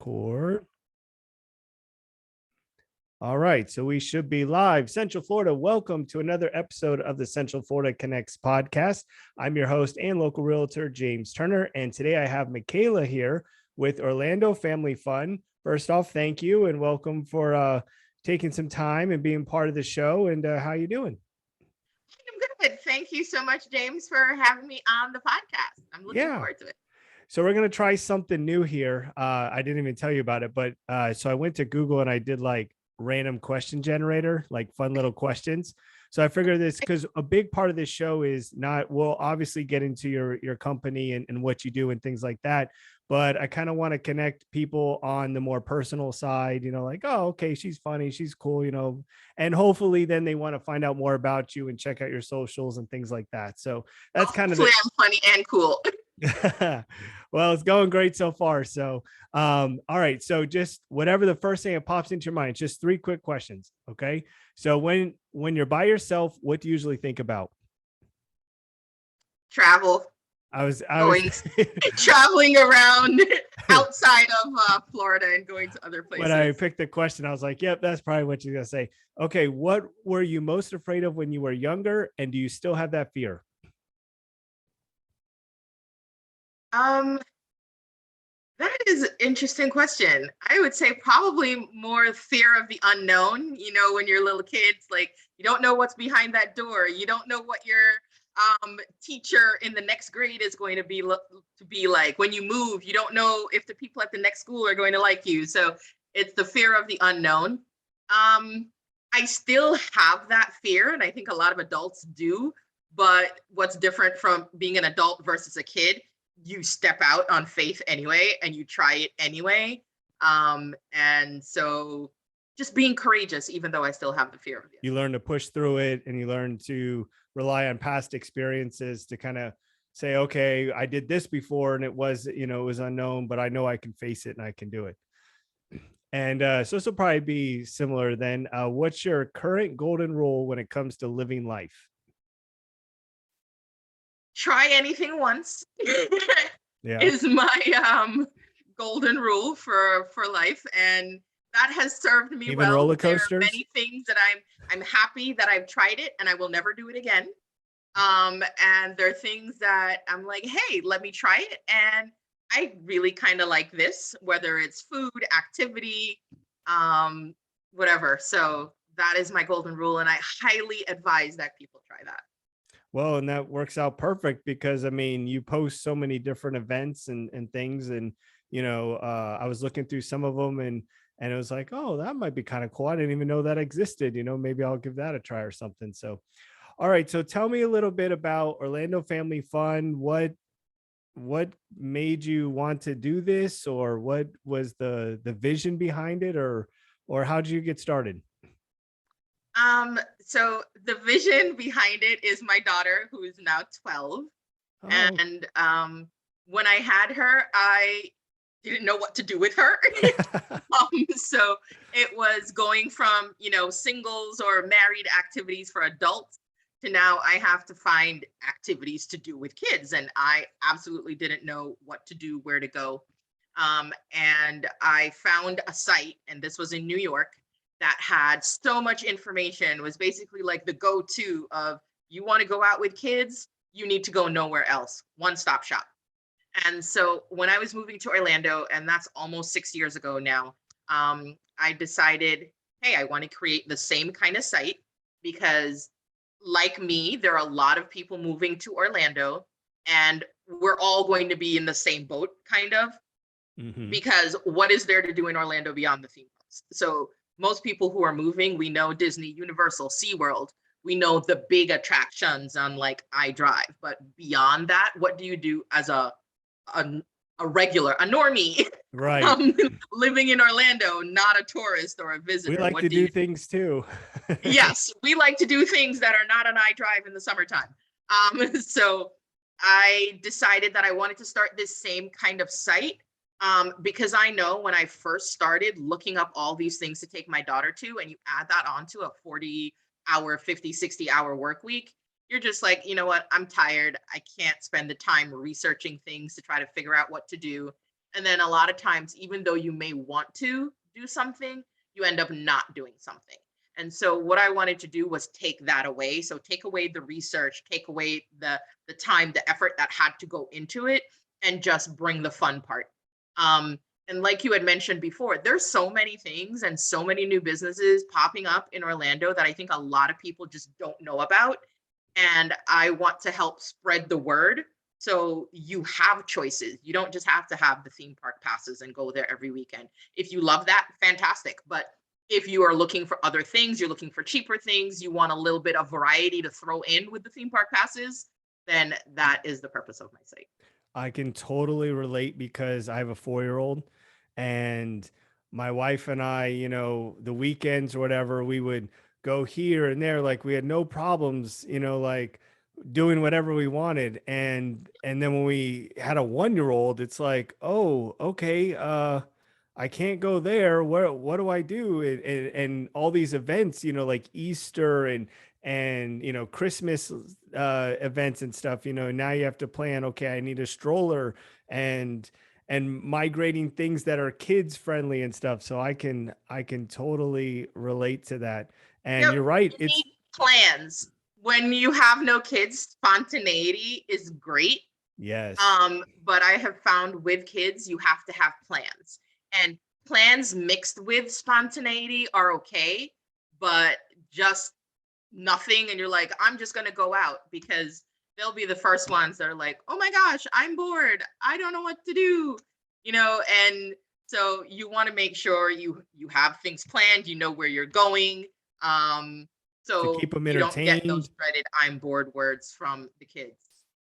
Record. All right, so we should be live. Central Florida, welcome to another episode of the Central Florida Connects podcast. I'm your host and local realtor, James Turner, and today I have Mikaela here with Orlando Family Fun. First off, thank you and welcome for taking some time and being part of the show. And how you doing? I'm good. Thank you so much, James, for having me on the podcast. I'm looking forward to it. So we're going to try something new here. I didn't even tell you about it, but so I went to Google and I did like random question generator, like fun little questions. So I figured this because a big part of this show is not, we'll obviously get into your company and what you do and things like that. But I kind of want to connect people on the more personal side, like, oh, okay, she's funny, she's cool, and hopefully then they want to find out more about you and check out your socials and things like that. So that's kind of I'm funny and cool. Well, it's going great so far. So, all right. So just whatever the first thing that pops into your mind, just 3 quick questions. Okay. So when you're by yourself, what do you usually think about? Travel. I was traveling around outside of Florida and going to other places. When I picked the question, I was like, yep, that's probably what you're going to say. Okay. What were you most afraid of when you were younger? And do you still have that fear? That is an interesting question. I would say probably more fear of the unknown. When you're little kids, like you don't know what's behind that door. You don't know what your teacher in the next grade is going to be like. When you move, you don't know if the people at the next school are going to like you. So it's the fear of the unknown. I still have that fear, and I think a lot of adults do. But what's different from being an adult versus a kid? You step out on faith anyway, and you try it anyway. And so just being courageous, even though I still have the fear of it. You learn to push through it, and you learn to rely on past experiences to kind of say, okay, I did this before and it was, it was unknown, but I know I can face it and I can do it. And so this will probably be similar then. What's your current golden rule when it comes to living life? Try anything once is my golden rule for life, and that has served me even well. Roller coasters? There are many things that I'm happy that I've tried it and I will never do it again. And there are things that I'm like, hey, let me try it, and I really kind of like this, whether it's food, activity, whatever. So that is my golden rule, and I highly advise that people try that. Well, and that works out perfect because you post so many different events and things. And, I was looking through some of them and it was like, oh, that might be kind of cool. I didn't even know that existed. Maybe I'll give that a try or something. So, all right. So tell me a little bit about Orlando Family Fun. What made you want to do this, or what was the vision behind it, or how did you get started? So the vision behind it is my daughter, who is now 12. Oh. And when I had her, I didn't know what to do with her. So it was going from, singles or married activities for adults to now I have to find activities to do with kids. And I absolutely didn't know what to do, where to go. And I found a site, and this was in New York, that had so much information. It was basically like the go-to of, you want to go out with kids, you need to go nowhere else, one-stop shop. And so when I was moving to Orlando, and that's almost 6 years ago now, I decided, hey, I want to create the same kind of site because, like me, there are a lot of people moving to Orlando, and we're all going to be in the same boat, kind of, because what is there to do in Orlando beyond the theme parks? So most people who are moving, we know Disney, Universal, SeaWorld. We know the big attractions on like iDrive. But beyond that, what do you do as a regular, a normie, right? Living in Orlando, not a tourist or a visitor? We like to do things too. Yes, we like to do things that are not on iDrive in the summertime. So I decided that I wanted to start this same kind of site. Because I know when I first started looking up all these things to take my daughter to, and you add that onto a 40-hour, 50, 60-hour work week, you're just like, you know what, I'm tired. I can't spend the time researching things to try to figure out what to do. And then a lot of times, even though you may want to do something, you end up not doing something. And so what I wanted to do was take that away. So take away the research, take away the time, the effort that had to go into it, and just bring the fun part. Um, and like you had mentioned before, there's so many things and so many new businesses popping up in Orlando that I think a lot of people just don't know about. And I want to help spread the word so you have choices. You don't just have to have the theme park passes and go there every weekend. If you love that, fantastic. But if you are looking for other things, you're looking for cheaper things, you want a little bit of variety to throw in with the theme park passes, then that is the purpose of my site. I can totally relate because I have a 4-year-old, and my wife and I, the weekends or whatever, we would go here and there. Like we had no problems, like doing whatever we wanted. And then when we had a 1-year-old, it's like, oh, okay, I can't go there. What do I do? And all these events, like Easter and Christmas events and stuff, now you have to plan, okay, I need a stroller and migrating things that are kids friendly and stuff. So I can totally relate to that. And Yep, you're right. you It's need plans. When you have no kids, spontaneity is great. yes. But I have found with kids, you have to have plans. And plans mixed with spontaneity are okay, but just nothing. And you're like, I'm just going to go out, because they'll be the first ones that are like, oh my gosh, I'm bored. I don't know what to do, and so you want to make sure you have things planned, you know where you're going. To So keep them you don't get those entertained. dreaded I'm bored words from the kids.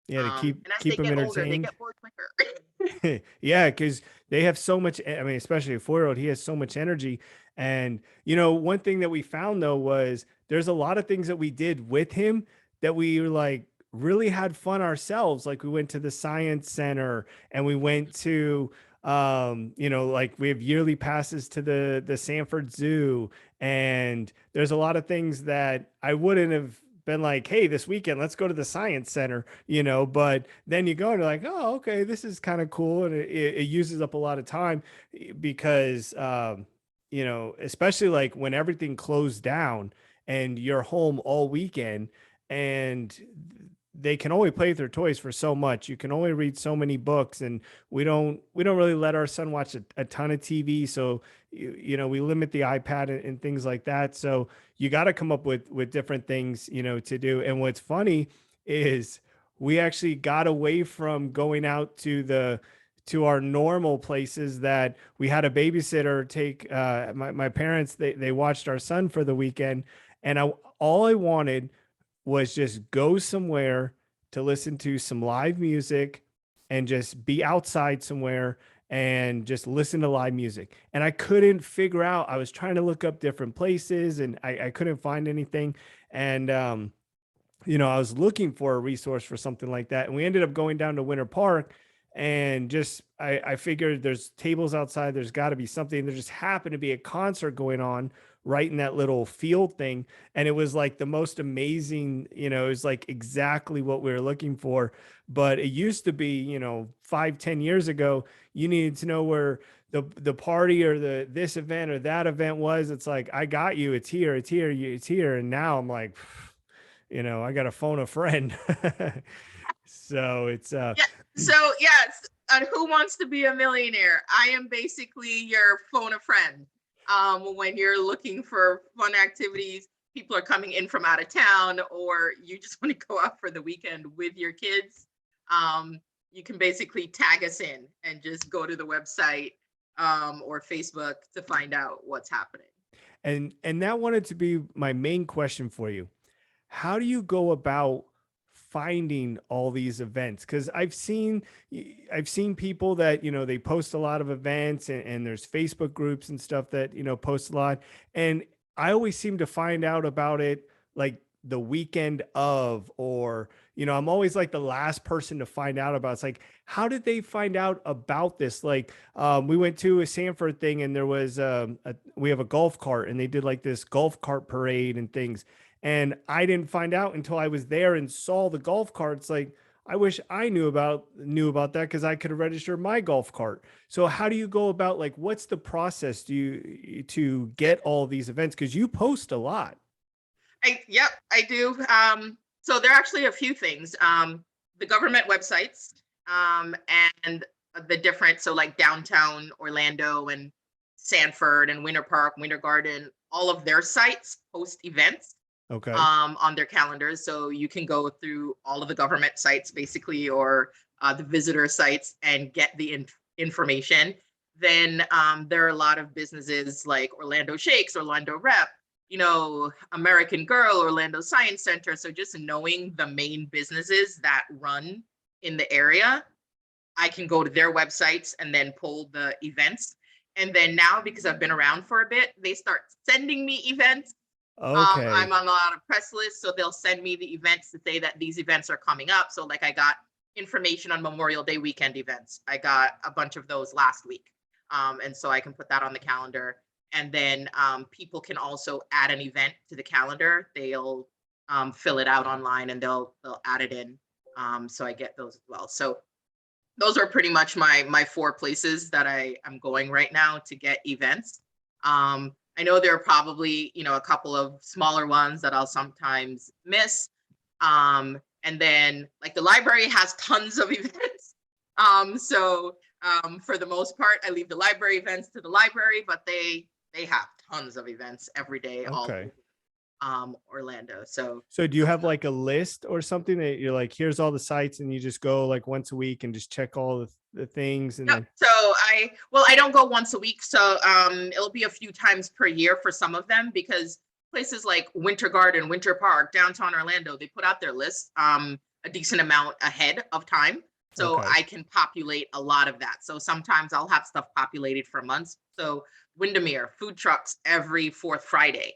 Yeah, to keep And as keep they them get older, they entertained. get bored quicker. Yeah, because they have so much. I mean, especially a 4-year-old, he has so much energy. And one thing that we found though was there's a lot of things that we did with him that we were like really had fun ourselves. Like we went to the science center and we went to like we have yearly passes to the Sanford Zoo. And there's a lot of things that I wouldn't have been like, hey, this weekend, let's go to the science center, but then you go and you're like, oh, okay, this is kind of cool. And it uses up a lot of time because, especially like when everything closed down and you're home all weekend and they can only play with their toys for so much. You can only read so many books, and we don't really let our son watch a ton of TV. So, we limit the iPad and things like that. So you got to come up with different things, to do. And what's funny is we actually got away from going out to our normal places that we had a babysitter take my parents, they watched our son for the weekend, and all I wanted was just go somewhere to listen to some live music and just be outside somewhere and just listen to live music. And I couldn't figure out, I was trying to look up different places and I couldn't find anything. And, I was looking for a resource for something like that. And we ended up going down to Winter Park and just, I figured there's tables outside. There's got to be something. There just happened to be a concert going on right in that little field thing. And it was like the most amazing, it was like exactly what we were looking for. But it used to be, 5-10 years ago, you needed to know where the party or this event or that event was. It's like, I got you. It's here. It's here. It's here. And now I'm like, I got to phone a friend. So it's Yeah. So yes, and Who Wants to Be a Millionaire? I am basically your phone a friend. When you're looking for fun activities, people are coming in from out of town, or you just want to go out for the weekend with your kids. You can basically tag us in and just go to the website or Facebook to find out what's happening. and that wanted to be my main question for you. How do you go about finding all these events? Because I've seen people that they post a lot of events, and there's Facebook groups and stuff that post a lot, and I always seem to find out about it like the weekend of, or I'm always like the last person to find out about. It's like, how did they find out about this? Like we went to a Sanford thing, and there was we have a golf cart, and they did like this golf cart parade and things, and I didn't find out until I was there and saw the golf carts. Like, I wish I knew about that because I could have registered my golf cart. So how do you go about, like, what's the process to get all these events? Because you post a lot. Yep, I do. So there are actually a few things. The government websites, um, and the different, so like downtown Orlando and Sanford and Winter Park, Winter Garden, all of their sites post events Okay. on their calendars. So you can go through all of the government sites basically, or the visitor sites, and get the information. Then there are a lot of businesses like Orlando Shakes, Orlando Rep, American Girl, Orlando Science Center. So just knowing the main businesses that run in the area, I can go to their websites and then pull the events. And then now, because I've been around for a bit, they start sending me events. Okay. I'm on a lot of press lists, so they'll send me the events to say that these events are coming up. So like I got information on Memorial Day weekend events. I got a bunch of those last week. And so I can put that on the calendar. And then people can also add an event to the calendar. They'll fill it out online and they'll add it in. So I get those as well. So those are pretty much my four places that I'm going right now to get events. I know there are probably, a couple of smaller ones that I'll sometimes miss. And then like the library has tons of events. So for the most part, I leave the library events to the library, but they have tons of events every day all Okay. over Orlando. So So do you have like a list or something that you're like, here's all the sites, and you just go like once a week and just check all the things and yep. then So I don't go once a week. So it'll be a few times per year for some of them, because places like Winter Garden, Winter Park, downtown Orlando, they put out their lists a decent amount ahead of time. So okay. I can populate a lot of that. So sometimes I'll have stuff populated for months. So Windermere, food trucks every fourth Friday.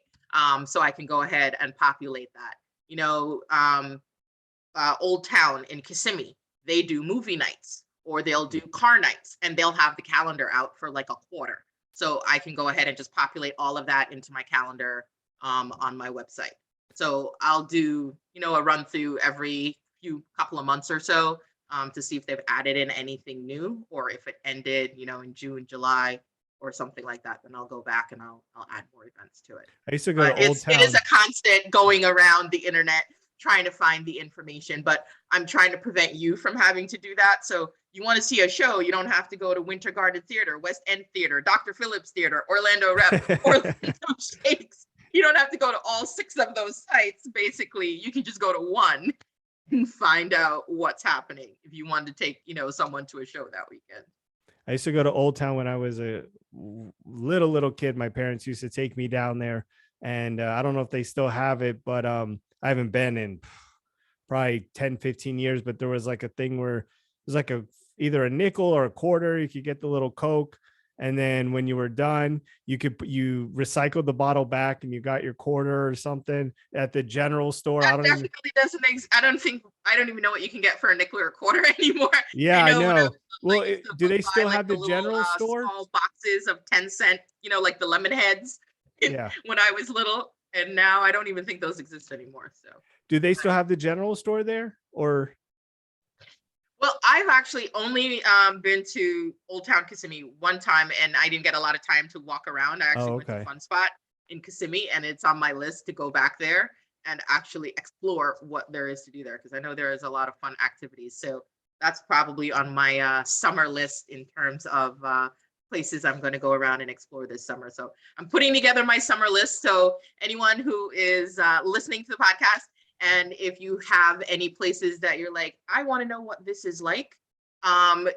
So I can go ahead and populate that. Old Town in Kissimmee, they do movie nights or they'll do car nights, and they'll have the calendar out for like a quarter. So I can go ahead and just populate all of that into my calendar on my website. So I'll do, a run through every few couple of months or so to see if they've added in anything new, or if it ended, in June, July, or something like that. Then I'll go back and I'll add more events to it. I used to go to But Old it is Town. a constant going around the internet trying to find the information, but I'm trying to prevent you from having to do that. So you want to see a show, you don't have to go to Winter Garden Theater, West End Theater, Dr. Phillips Theater, Orlando Rep, Orlando Shakes. You don't have to go to all 6 of those sites. Basically, you can just go to one and find out what's happening if you want to take, someone to a show that weekend. I used to go to Old Town when I was a little kid. My parents used to take me down there, and I don't know if they still have it, but I haven't been in probably 10, 15 years. But there was like a thing where it was like either a nickel or a quarter. You could get the little Coke, and then when you were done, you recycled the bottle back, and you got your quarter or something at the general store. That definitely doesn't exist. I don't even know what you can get for a nickel or a quarter anymore. Yeah, I I know when I know. was Well, I used to do they buy still like have the the little general store? small boxes of 10 cent, like the lemon heads Yeah. when I was little. And now I don't even think those exist anymore. So Do they still have the general store there, or? well, I've actually only been to Old Town Kissimmee one time, and I didn't get a lot of time to walk around. I Oh, actually went to okay. Fun Spot in Kissimmee, and it's on my list to go back there and actually explore what there is to do there, because I know there is a lot of fun activities. So that's probably on my summer list in terms of places I'm going to go around and explore this summer. So I'm putting together my summer list. So anyone who is listening to the podcast, and if you have any places that you're like, I want to know what this is like,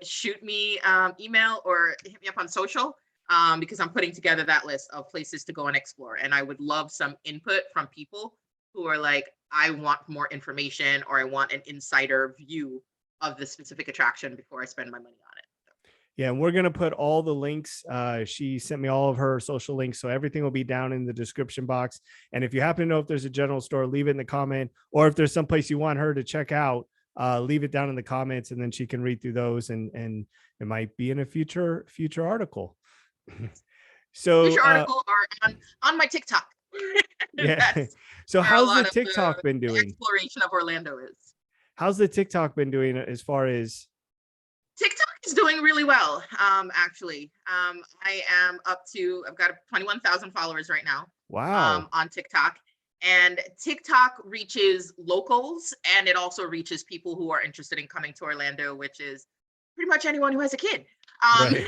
shoot me email or hit me up on social, because I'm putting together that list of places to go and explore. And I would love some input from people who are like, I want more information, or I want an insider view of the specific attraction before I spend my money on it. Yeah, and we're gonna put all the links. She sent me all of her social links, so everything will be down in the description box. And if you happen to know if there's a general store, leave it in the comment, or if there's some place you want her to check out, leave it down in the comments, and then she can read through those, and it might be in a future article. So Future article or on my TikTok. yeah. That's So where a how's the lot of TikTok been the doing? exploration of Orlando is. How's the TikTok been doing as far as? TikTok is doing really well, actually. I've got 21,000 followers right now, Wow. on TikTok. And TikTok reaches locals, and it also reaches people who are interested in coming to Orlando, which is pretty much anyone who has a kid. Right.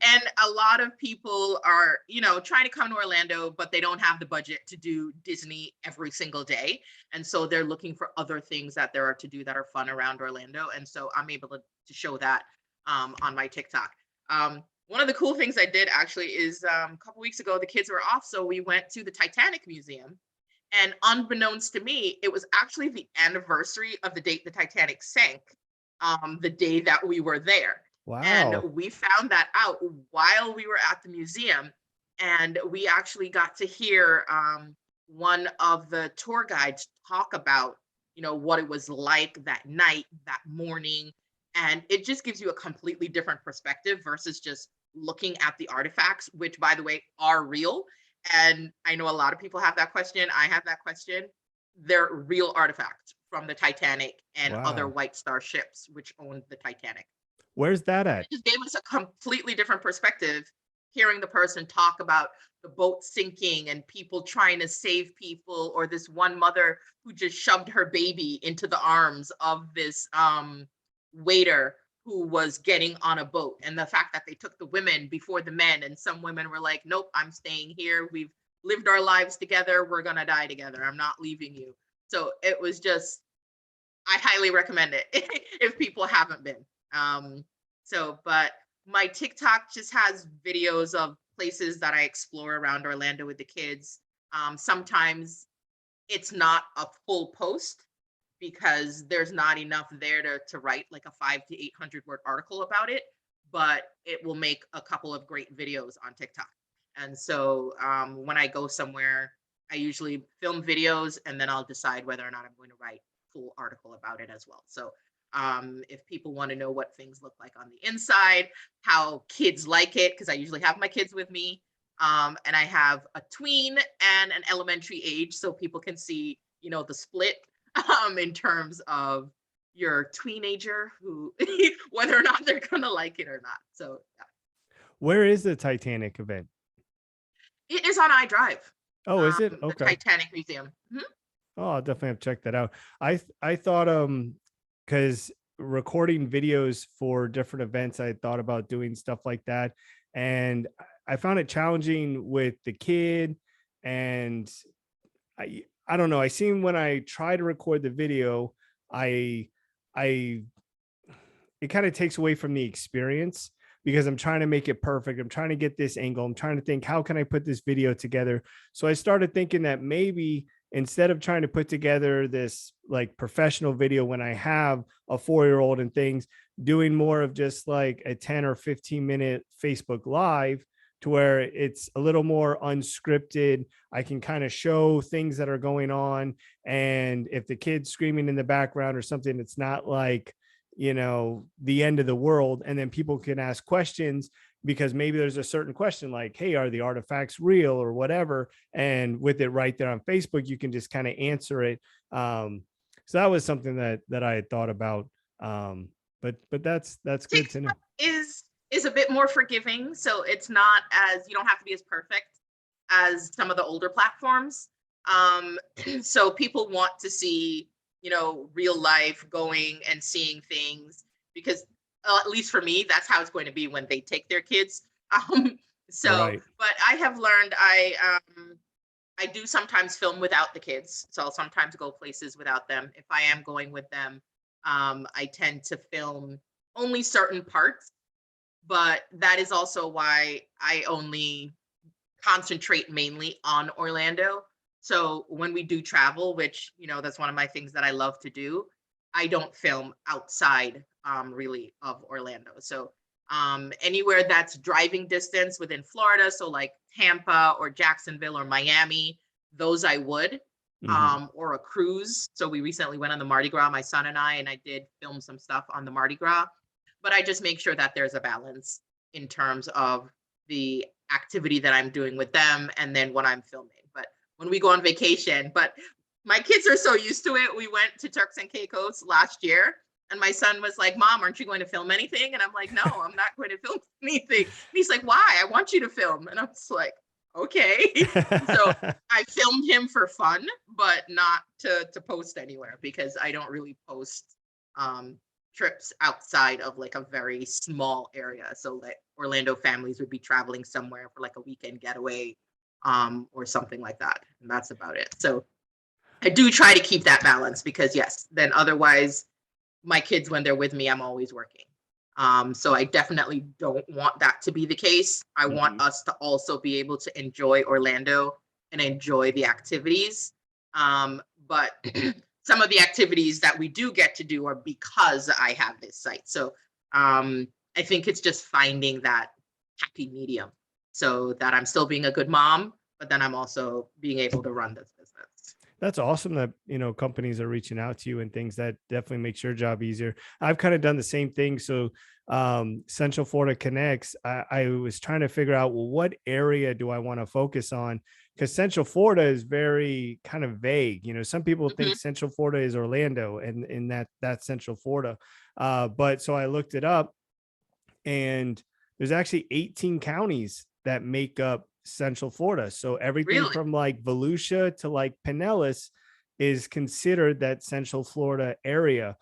And a lot of people are, trying to come to Orlando, but they don't have the budget to do Disney every single day. And so they're looking for other things that there are to do that are fun around Orlando. And so I'm able to show that, on my TikTok. One of the cool things I did actually is, a couple weeks ago, the kids were off. So we went to the Titanic Museum. And unbeknownst to me, it was actually the anniversary of the date the Titanic sank, the day that we were there. And Wow. we found that out while we were at the museum. And we actually got to hear, one of the tour guides talk about, what it was like that night, that morning. And it just gives you a completely different perspective versus just looking at the artifacts, which, by the way, are real. And I know a lot of people have that question. I have that question. They're real artifacts from the Titanic and other Wow. White Star ships, which owned the Titanic. Where's that It at? just gave us a completely different perspective, hearing the person talk about the boat sinking and people trying to save people, or this one mother who just shoved her baby into the arms of this, waiter who was getting on a boat, and the fact that they took the women before the men, and some women were like, nope, I'm staying here, we've lived our lives together, we're gonna die together, I'm not leaving you. So it was just, I highly recommend it if people haven't been. But my TikTok just has videos of places that I explore around Orlando with the kids. Sometimes it's not a full post because there's not enough there to write like a 500 to 800 word article about it, but it will make a couple of great videos on TikTok. And so, when I go somewhere, I usually film videos and then I'll decide whether or not I'm going to write a full article about it as well. So, if people want to know what things look like on the inside, how kids like it, because I usually have my kids with me, and I have a tween and an elementary age, so people can see, the split, in terms of your teenager who whether or not they're gonna like it or not. So yeah. Where is the Titanic event? It is on iDrive, Oh, is it? the Okay. Titanic Museum. Mhm. Oh, I'll definitely have to check that out. I thought because recording videos for different events, I thought about doing stuff like that. And I found it challenging with the kid. And I don't know. I seen when I try to record the video, I I it kind of takes away from the experience because I'm trying to make it perfect. I'm trying to get this angle. I'm trying to think, how can I put this video together? So I started thinking that maybe instead of trying to put together this like professional video when I have a 4-year-old and things, doing more of just like a 10 or 15-minute Facebook Live to where it's a little more unscripted. I can kind of show things that are going on. And if the kid's screaming in the background or something, it's not like, the end of the world. And then people can ask questions because maybe there's a certain question like, hey, are the artifacts real or whatever? And with it right there on Facebook, you can just kind of answer it. So that was something that I had thought about. But that's good to know. TikTok is a bit more forgiving, so it's not as, you don't have to be as perfect as some of the older platforms. Um, so people want to see, real life going and seeing things because, at least for me, that's how it's going to be when they take their kids. Um, Right. but I have learned I do sometimes film without the kids, so I'll sometimes go places without them. If I am going with them, I tend to film only certain parts, but that is also why I only concentrate mainly on Orlando. So when we do travel, which, that's one of my things that I love to do, I don't film outside, really, of Orlando. So, anywhere that's driving distance within Florida, so like Tampa or Jacksonville or Miami, those I would, Mhm. or a cruise. So we recently went on the Mardi Gras, my son and I did film some stuff on the Mardi Gras, but I just make sure that there's a balance in terms of the activity that I'm doing with them and then what I'm filming. But when we go on vacation, but my kids are so used to it. We went to Turks and Caicos last year, and my son was like, "Mom, aren't you going to film anything?" And I'm like, "No, I'm not going to film anything." And he's like, "Why? I want you to film." And I was like, "Okay." So I filmed him for fun, but not to post anywhere, because I don't really post trips outside of like a very small area. So like Orlando families would be traveling somewhere for like a weekend getaway, or something like that, and that's about it. So I do try to keep that balance, because yes, then otherwise my kids, when they're with me, I'm always working. So I definitely don't want that to be the case. I want us to also be able to enjoy Orlando and enjoy the activities. But some of the activities that we do get to do are because I have this site. So I think it's just finding that happy medium, so that I'm still being a good mom, but then I'm also being able to run this business. That's awesome that, companies are reaching out to you and things. That definitely makes your job easier. I've kind of done the same thing. So Central Florida Connects, I was trying to figure out, well, what area do I want to focus on? Because Central Florida is very kind of vague. Some people think Central Florida is Orlando, and in that's Central Florida. But so I looked it up, and there's actually 18 counties that make up Central Florida. So everything Really? from like Volusia to like Pinellas is considered that Central Florida area.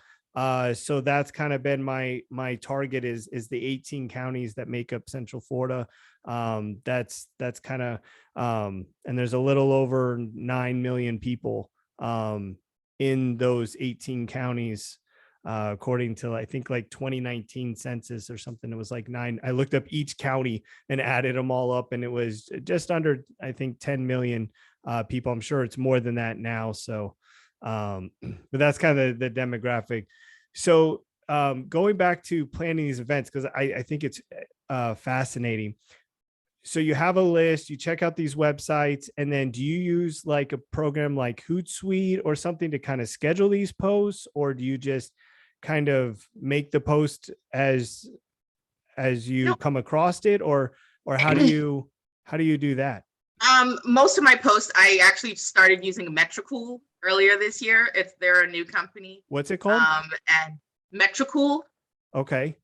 So that's kind of been my target is the 18 counties that make up Central Florida. That's kind of and there's a little over 9 million people in those 18 counties. According to, I think, like 2019 census or something, it was like 9. I looked up each county and added them all up, and it was just under, I think, 10 million people. I'm sure it's more than that now. So, but that's kind of the demographic. So going back to planning these events, because I think it's fascinating. So you have a list, you check out these websites, and then do you use like a program like Hootsuite or something to kind of schedule these posts, or do you just kind of make the post as you No. come across it, or how do you do that? Most of my posts, I actually started using Metricool earlier this year. They're a new company. What's it called? And Metricool. Okay.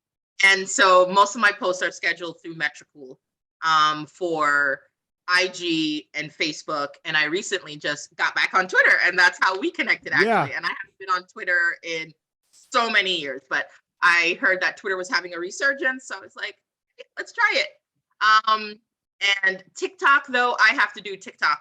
And so most of my posts are scheduled through Metricool, for IG and Facebook. And I recently just got back on Twitter, and that's how we connected, actually. Yeah. And I haven't been on Twitter in so many years, but I heard that Twitter was having a resurgence. So I was like, hey, let's try it. And TikTok, though, I have to do TikTok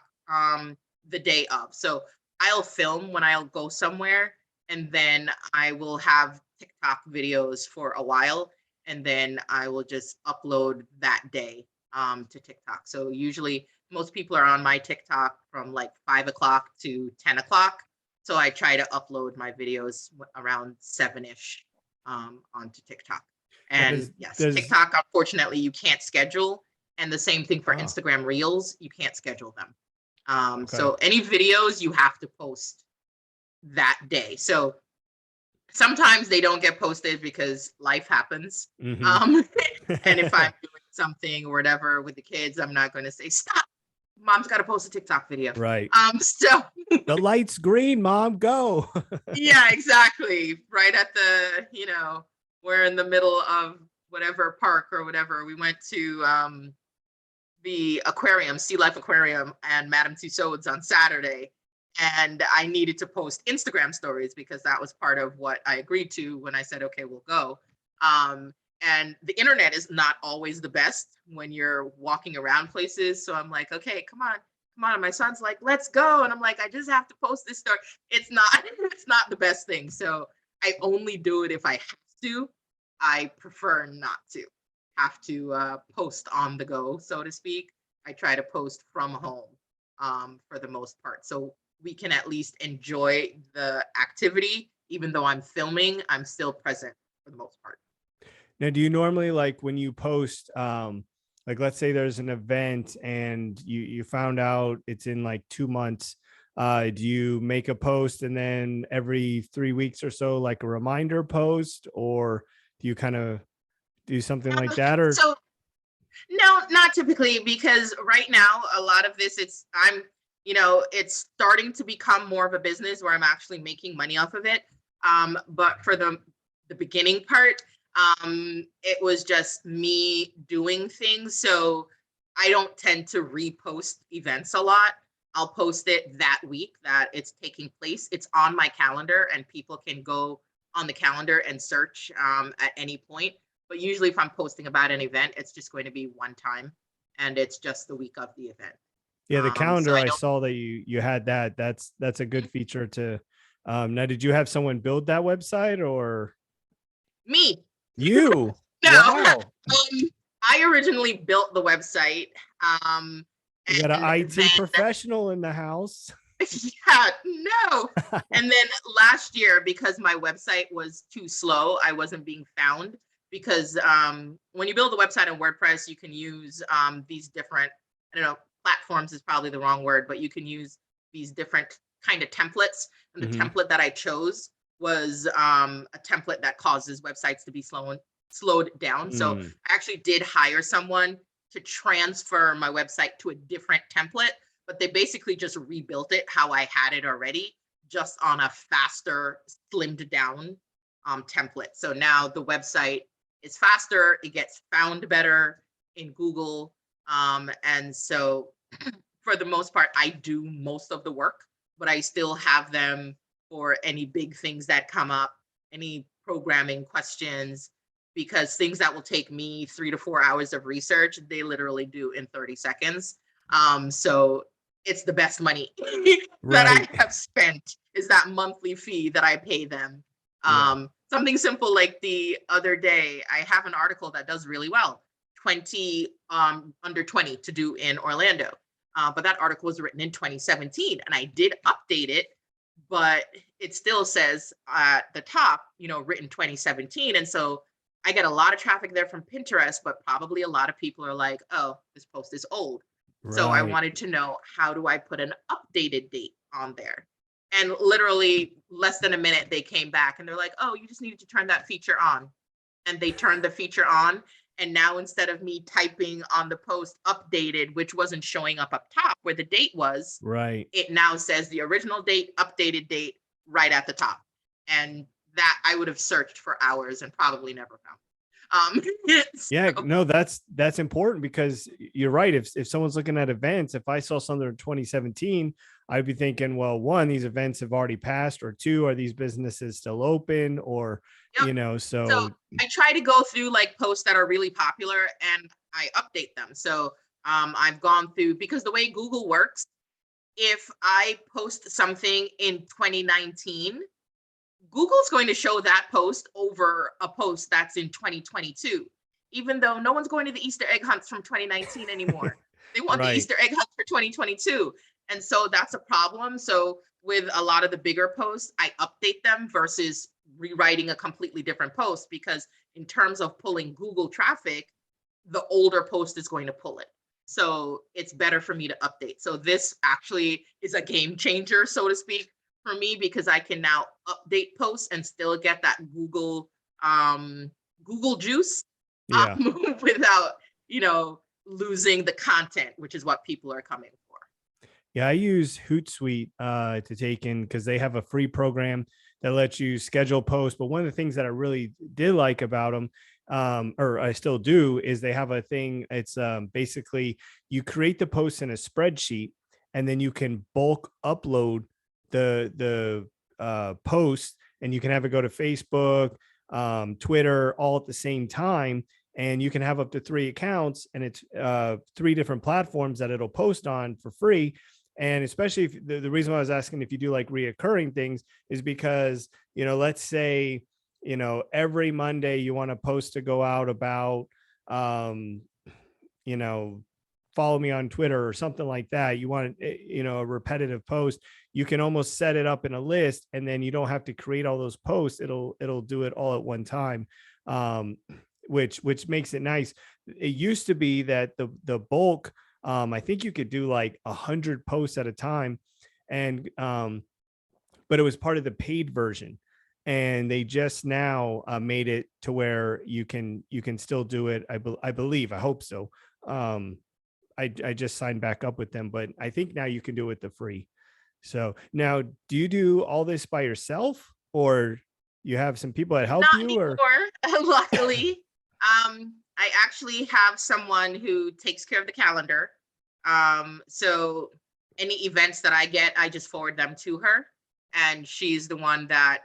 the day of. So I'll film when I'll go somewhere, and then I will have TikTok videos for a while, and then I will just upload that day to TikTok. So usually most people are on my TikTok from like 5 o'clock to 10 o'clock. So I try to upload my videos around 7-ish onto TikTok. And yes, TikTok, unfortunately, you can't schedule. And the same thing for Instagram Reels, you can't schedule them. Okay. So any videos you have to post that day. So sometimes they don't get posted because life happens. And if I'm doing something or whatever with the kids, I'm not going to say, stop, mom's got to post a TikTok video. Right. So the light's green, mom, go. Yeah, exactly. Right at the, we're in the middle of whatever park or whatever. We went to the aquarium, Sea Life Aquarium, and Madame Tussauds on Saturday. And I needed to post Instagram stories because that was part of what I agreed to when I said, okay, we'll go. And the internet is not always the best when you're walking around places. So I'm like, okay, come on. And my son's like, let's go. And I'm like, I just have to post this story. It's not the best thing. So I only do it if I have to. I prefer not to have to post on the go, so to speak. I try to post from home for the most part. So we can at least enjoy the activity. Even though I'm filming, I'm still present for the most part. Now, do you normally, like, when you post, like, let's say there's an event and you found out it's in like 2 months, do you make a post and then every 3 weeks or so, like a reminder post, or do you kind of do something like that? Or so no, not typically, because right now a lot of this, I'm it's starting to become more of a business where I'm actually making money off of it. But for the beginning part, it was just me doing things. So I don't tend to repost events a lot. I'll post it that week that it's taking place. It's on my calendar, and people can go on the calendar and search at any point. But usually, if I'm posting about an event, it's just going to be one time, and it's just the week of the event. Yeah, the So calendar, I I don't. saw that you had that. That's a good feature to now did you have someone build that website or Me. you? No. Wow. I originally built the website. Um, We got an and IT then, professional in the house. yeah, no. And then last year, because my website was too slow, I wasn't being found. Because when you build a website in WordPress, you can use these different, I don't know, platforms is probably the wrong word, but you can use these different kind of templates. And the Mhm. template that I chose was a template that causes websites to be slowed down. So Mm. I actually did hire someone to transfer my website to a different template, but they basically just rebuilt it how I had it already, just on a faster, slimmed down template. So now the website is faster, it gets found better in Google. And so for the most part, I do most of the work, but I still have them for any big things that come up, any programming questions, because things that will take me 3 to 4 hours of research, they literally do in 30 seconds. So it's the best money that I Right. have spent is that monthly fee that I pay them. Yeah. Something simple like the other day, I have an article that does really well, 20 under 20 to do in Orlando. But that article was written in 2017, and I did update it, but it still says at the top, written 2017. And so I get a lot of traffic there from Pinterest, but probably a lot of people are like, oh, this post is old. So I Right. wanted to know, how do I put an updated date on there? And literally less than a minute, they came back and they're like, oh, you just needed to turn that feature on. And they turned the feature on. And now instead of me typing on the post updated, which wasn't showing up top where the date was, Right. it now says the original date, updated date right at the top. And that I would have searched for hours and probably never found. Yeah, So, no, that's important because you're right. If someone's looking at events, if I saw something in 2017, I'd be thinking, well, one, these events have already passed, or two, are these businesses still open? Or, yep. So so I try to go through like posts that are really popular and I update them. So I've gone through, because the way Google works, if I post something in 2019, Google's going to show that post over a post that's in 2022, even though no one's going to the Easter egg hunts from 2019 anymore. They want the right. Easter egg hunt for 2022. And so that's a problem. So with a lot of the bigger posts, I update them versus rewriting a completely different post, because in terms of pulling Google traffic, the older post is going to pull it. So it's better for me to update. So this actually is a game changer, so to speak, for me, because I can now update posts and still get that Google juice Yeah. without losing the content, which is what people are coming for. Yeah, I use Hootsuite to take in because they have a free program that lets you schedule posts. But one of the things that I really did like about them, or I still do, is they have a thing. It's basically you create the post in a spreadsheet, and then you can bulk upload the post, and you can have it go to Facebook, Twitter, all at the same time. And you can have up to 3 accounts, and it's 3 different platforms that it'll post on for free. And especially if the reason why I was asking if you do like reoccurring things is because, let's say, every Monday you want to post to go out about, um, you know, follow me on Twitter or something like that. You want, a repetitive post, you can almost set it up in a list, and then you don't have to create all those posts. It'll do it all at one time. Um, which makes it nice. It used to be that the bulk, I think you could do like 100 posts at a time, and but it was part of the paid version, and they just now made it to where you can still do it. I believe, I hope so. I just signed back up with them, but I think now you can do it the free. So now, do you do all this by yourself, or you have some people that help Not you, or? anymore, luckily. I actually have someone who takes care of the calendar. So any events that I get, I just forward them to her, and she's the one that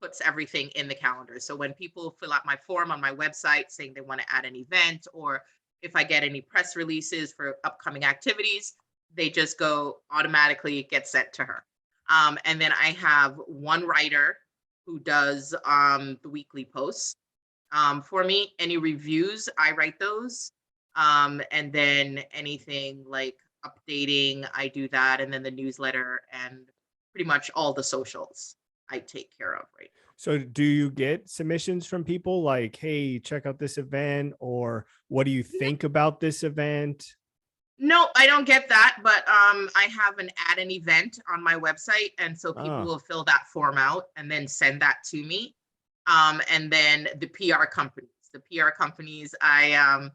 puts everything in the calendar. So when people fill out my form on my website saying they want to add an event, or if I get any press releases for upcoming activities, they just go automatically get sent to her. And then I have one writer who does the weekly posts for me. Any reviews, I write those. And then anything like updating, I do that. And then the newsletter and pretty much all the socials I take care of right now. So do you get submissions from people like, hey, check out this event, or what do you think about this event? No, I don't get that, but I have add an event on my website, and so people Oh, will fill that form out and then send that to me. And then the PR companies, I'm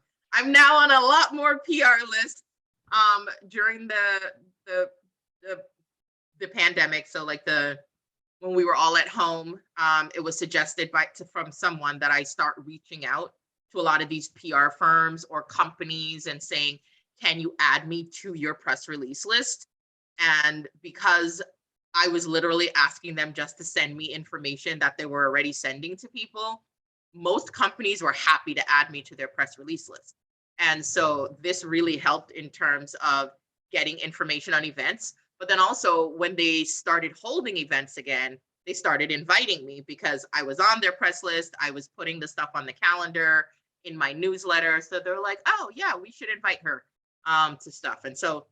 now on a lot more PR lists. During the the the pandemic, so like when we were all at home, it was suggested from someone that I start reaching out to a lot of these PR firms or companies and saying, can you add me to your press release list? And because I was literally asking them just to send me information that they were already sending to people, most companies were happy to add me to their press release list. And so this really helped in terms of getting information on events. But then also when they started holding events again, they started inviting me because I was on their press list. I was putting the stuff on the calendar in my newsletter. So they're like, oh yeah, we should invite her to stuff. And so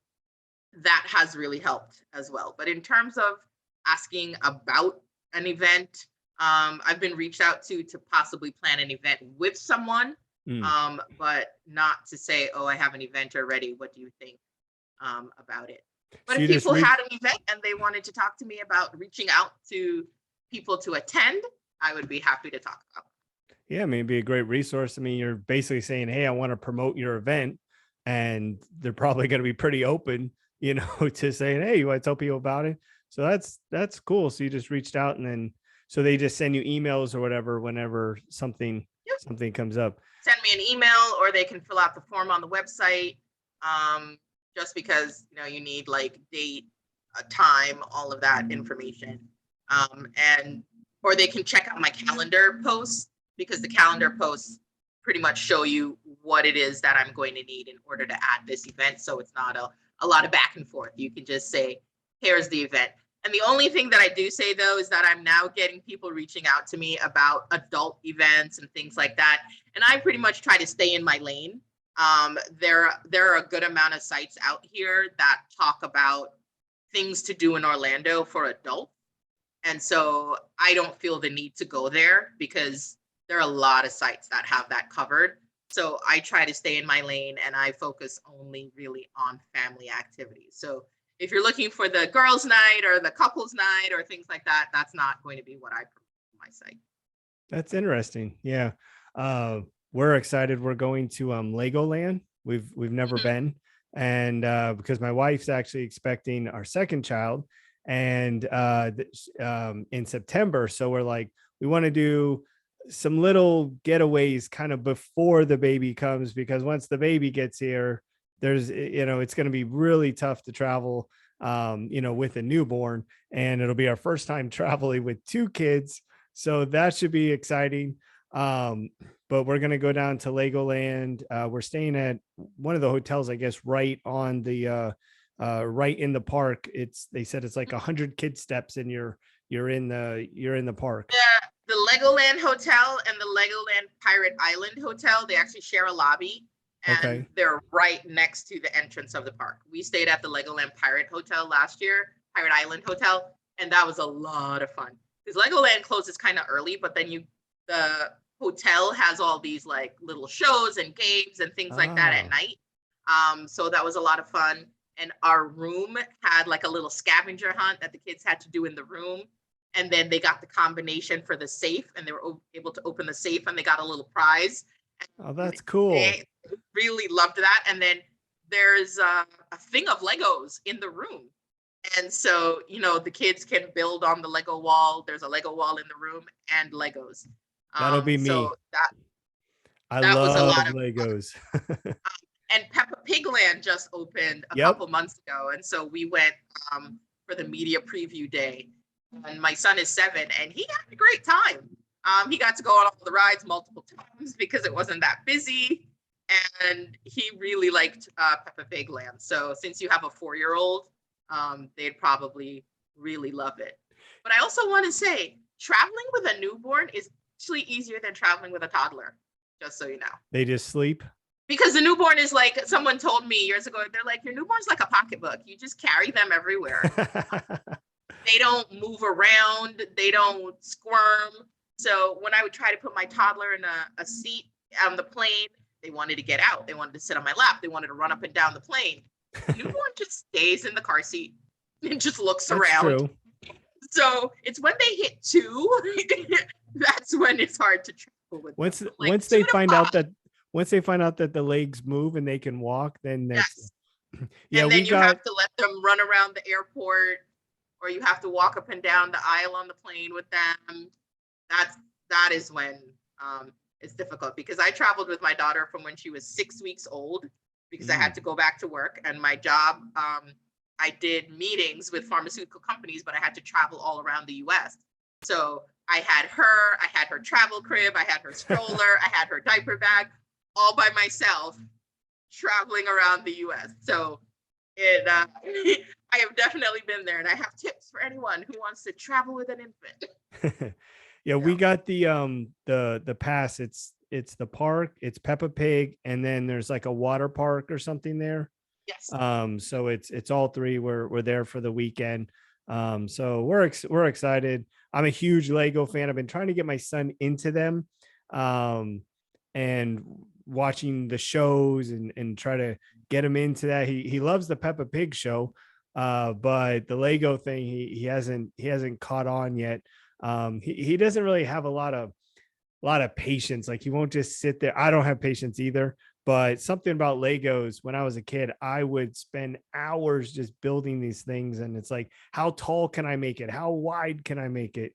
that has really helped as well. But in terms of asking about an event, I've been reached out to possibly plan an event with someone, mm. but not to say, oh, I have an event already. What do you think about it? But So if you just people reach. had an event and they wanted to talk to me about reaching out to people to attend, I would be happy to talk about it. Yeah, I mean, it'd be a great resource. I mean, you're basically saying, hey, I want to promote your event. And they're probably going to be pretty open, to saying, hey, you want to tell people about it? So that's cool. So you just reached out, and then so they just send you emails or whatever whenever Yep. something comes up. Send me an email, or they can fill out the form on the website. Just because you need like date, time, all of that information, and or they can check out my calendar posts, because the calendar posts pretty much show you what it is that I'm going to need in order to add this event. So it's not a lot of back and forth. You can just say, here's the event. And the only thing that I do say though is that I'm now getting people reaching out to me about adult events and things like that. And I pretty much try to stay in my lane. There are a good amount of sites out here that talk about things to do in Orlando for adults. And so I don't feel the need to go there because there are a lot of sites that have that covered. So I try to stay in my lane and I focus only really on family activities. So if you're looking for the girls' night or the couples' night or things like that, that's not going to be what I promote on my site. That's interesting. Yeah. We're excited. We're going to Legoland. We've never Mhm. been. And because my wife's actually expecting our second child, and in September. So we're like, we want to do some little getaways kind of before the baby comes, because once the baby gets here, it's going to be really tough to travel, with a newborn, and it'll be our first time traveling with two kids. So that should be exciting. Um, but we're going to go down to Legoland. We're staying at one of the hotels, I guess, right on the, right in the park. They said it's like 100 kid steps, and you're in the park. The Legoland Hotel and the Legoland Pirate Island Hotel, they actually share a lobby, and Okay. they're right next to the entrance of the park. We stayed at the Legoland Pirate Hotel last year, Pirate Island Hotel, and that was a lot of fun. Because Legoland closes kind of early, but then the hotel has all these like little shows and games and things like that at Oh, night. So that was a lot of fun. And our room had like a little scavenger hunt that the kids had to do in the room. And then they got the combination for the safe, and they were able to open the safe, and they got a little prize. oh, And that's cool. they really loved that. And then there's a thing of Legos in the room. And so, the kids can build on the Lego wall. There's a Lego wall in the room and Legos. That'll be So me. that I that was a love lot of fun. Legos. And Peppa Pig Land just opened a Yep. couple months ago, and so we went for the media preview day. And my son is 7, and he had a great time. He got to go on all the rides multiple times because it wasn't that busy, and he really liked Peppa Pig Land. So since you have a 4-year-old, they'd probably really love it. But I also want to say, traveling with a newborn is actually easier than traveling with a toddler, just so you know. They just sleep. Because the newborn is like, someone told me years ago, they're like, your newborn's like a pocketbook. You just carry them everywhere. They don't move around. They don't squirm. So when I would try to put my toddler in a seat on the plane, they wanted to get out. They wanted to sit on my lap. They wanted to run up and down the plane. The newborn just stays in the car seat and just looks That's around. true. So it's when they hit 2, that's when it's hard to travel with Once them. once they find out that the legs move and they can walk, then that's yeah, and then we you got have to let them run around the airport, or you have to walk up and down the aisle on the plane with them. That is when it's difficult, because I traveled with my daughter from when she was 6 weeks old, because I had to go back to work, and my job, I did meetings with pharmaceutical companies, but I had to travel all around the US. So I had her travel crib, I had her stroller, I had her diaper bag, all by myself, traveling around the US. So I have definitely been there, and I have tips for anyone who wants to travel with an infant. yeah, we got the pass. It's the park, it's Peppa Pig, and then there's like a water park or something there. Yes. So it's all three. We're there for the weekend. So we're excited. I'm a huge Lego fan. I've been trying to get my son into them, and watching the shows and try to get him into that. He loves the Peppa Pig show, but the Lego thing he hasn't caught on yet. He doesn't really have a lot of patience. Like, he won't just sit there. I don't have patience either. But something about Legos, when I was a kid, I would spend hours just building these things. And it's like, how tall can I make it? How wide can I make it?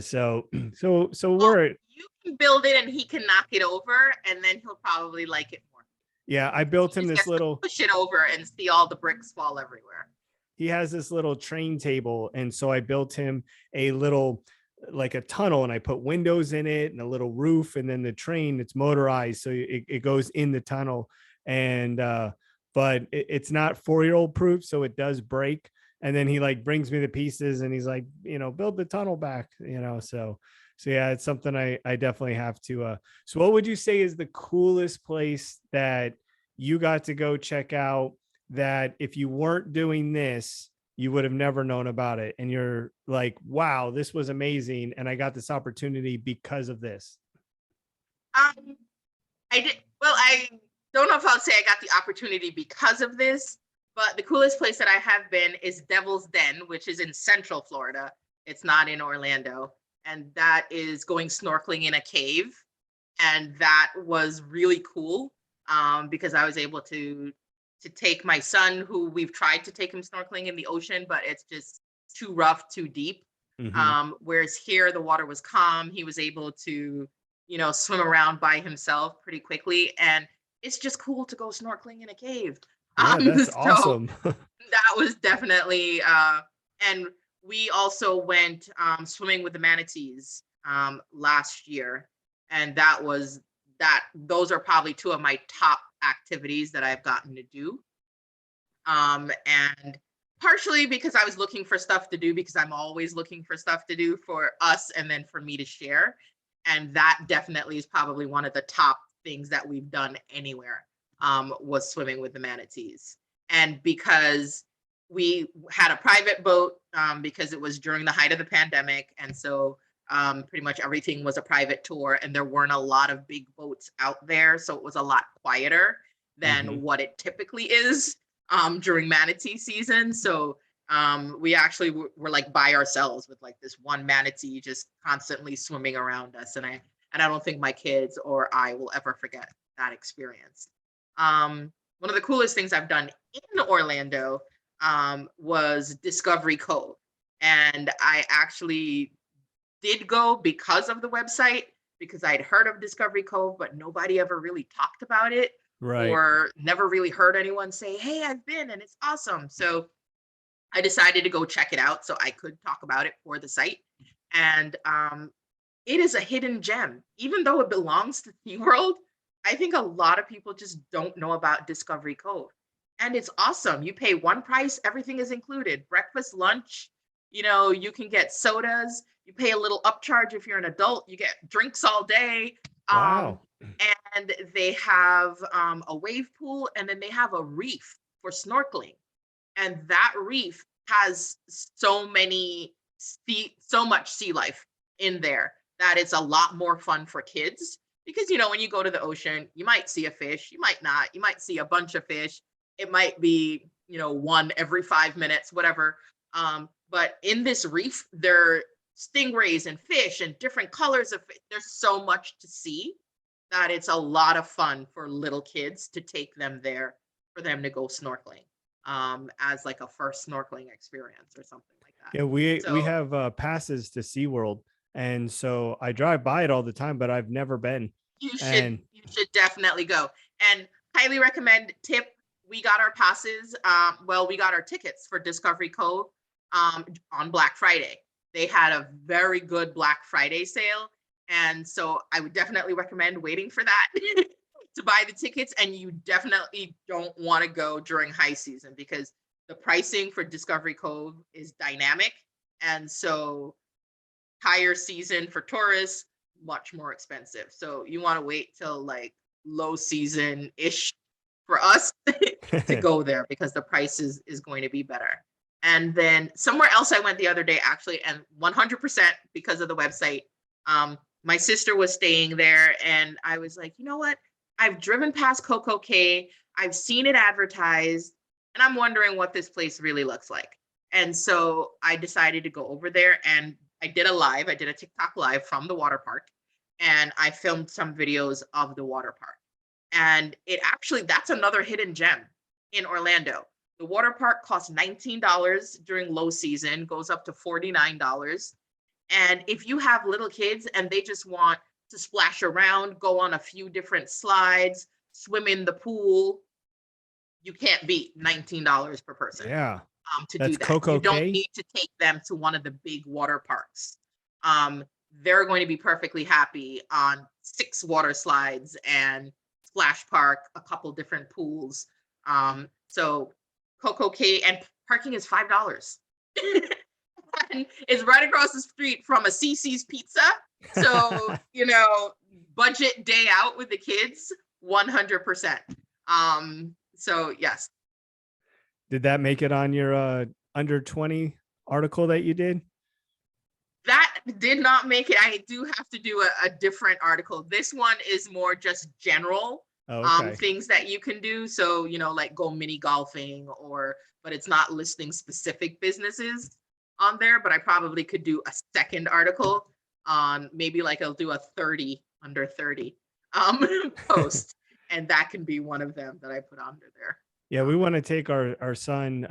So we're, you can build it and he can knock it over, and then he'll probably like it more. yeah, I built him this little, push it over and see all the bricks fall everywhere. He has this little train table. And so I built him a little, like a tunnel, and I put windows in it and a little roof, and then the train, it's motorized, so it goes in the tunnel. And but it's not 4-year-old proof, so it does break. And then he like brings me the pieces, and he's like, build the tunnel back, so yeah, it's something I definitely have to. So what would you say is the coolest place that you got to go check out, that if you weren't doing this, you would have never known about it, and you're like, wow, this was amazing, and I got this opportunity because of this? I don't know if I'll say I got the opportunity because of this, but the coolest place that I have been is Devil's Den, which is in Central Florida. It's not in Orlando, and that is going snorkeling in a cave, and that was really cool, because I was able to take my son, who we've tried to take him snorkeling in the ocean, but it's just too rough, too deep. Whereas here, the water was calm. He was able to, swim around by himself pretty quickly. And it's just cool to go snorkeling in a cave. Yeah, that's awesome. That was definitely, and we also went swimming with the manatees last year. And those are probably 2 of my top activities that I've gotten to do. And partially because I was looking for stuff to do, because I'm always looking for stuff to do for us and then for me to share. And that definitely is probably one of the top things that we've done anywhere, was swimming with the manatees. And because we had a private boat, because it was during the height of the pandemic. And so pretty much everything was a private tour, and there weren't a lot of big boats out there. So it was a lot quieter than what it typically is during manatee season. So we actually were like by ourselves with like this one manatee just constantly swimming around us. And I don't think my kids or I will ever forget that experience. one of the coolest things I've done in Orlando was Discovery Cove. And I actually did go because of the website, because I'd heard of Discovery Cove, but nobody ever really talked about it Right. or never really heard anyone say, hey, I've been and it's awesome. So I decided to go check it out so I could talk about it for the site. And it is a hidden gem. Even though it belongs to SeaWorld, I think a lot of people just don't know about Discovery Cove. And it's awesome. You pay one price, everything is included. Breakfast, lunch, you can get sodas. You pay a little upcharge if you're an adult. You get drinks all day. Um, Wow. and they have a wave pool, and then they have a reef for snorkeling. And that reef has so much sea life in there that it's a lot more fun for kids, because when you go to the ocean, you might see a fish, you might not, you might see a bunch of fish, it might be one every 5 minutes, whatever. But in this reef, there are stingrays and fish and different colors of fish. There's so much to see that it's a lot of fun for little kids to take them there, for them to go snorkeling as like a first snorkeling experience or something like that. Yeah, we So have passes to SeaWorld, and so I drive by it all the time, but I've never been. you should And you should definitely go, and highly recommend. Tip: we got our passes. Well, we got our tickets for Discovery Cove on Black Friday. They had a very good Black Friday sale, and so I would definitely recommend waiting for that to buy the tickets. And you definitely don't want to go during high season, because the pricing for Discovery Cove is dynamic, and so higher season for tourists, much more expensive. So you want to wait till like low season ish for us to go there, because the price is going to be better. And then somewhere else I went the other day, actually, and 100% because of the website. My sister was staying there, and I was like, you know what? I've driven past Coco Cay, I've seen it advertised, and I'm wondering what this place really looks like. And so I decided to go over there, and I did a TikTok live from the water park, and I filmed some videos of the water park. And that's another hidden gem in Orlando. The water park costs $19 during low season, goes up to $49. And if you have little kids and they just want to splash around, go on a few different slides, swim in the pool, you can't beat $19 per person yeah, to do that's that. You Coco don't Cay. need to take them to one of the big water parks. Um, they're going to be perfectly happy on 6 water slides and splash park, a couple different pools. So Coco Cay, and parking is $5. And it's right across the street from a CC's Pizza. So, budget day out with the kids, 100%. So yes, Did that make it on your under 20 article that you did? that did not make it. I do have to do a different article. This one is more just general Oh, okay. things that you can do. So, like go mini golfing, but it's not listing specific businesses on there. But I probably could do a second article on, maybe like I'll do a 30 under 30 post. And that can be one of them that I put under there. Yeah, we want to take our son.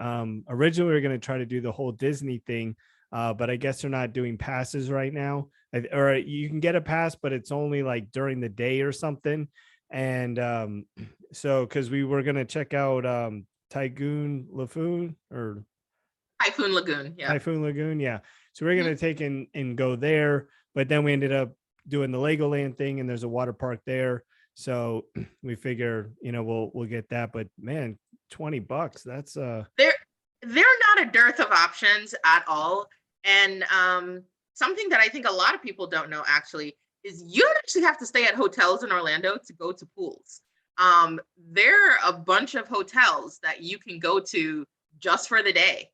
Originally, we were going to try to do the whole Disney thing, but I guess they're not doing passes right now. Or you can get a pass, but it's only like during the day or something. And so, because we were going to check out Typhoon Lagoon or Typhoon Lagoon. Yeah. Typhoon Lagoon, yeah. So we're going to take and go there, but then we ended up doing the Legoland thing, and there's a water park there. So we figure, we'll get that. But man, $20, that's They're not a dearth of options at all. And something that I think a lot of people don't know, actually, is you don't actually have to stay at hotels in Orlando to go to pools. There are a bunch of hotels that you can go to just for the day,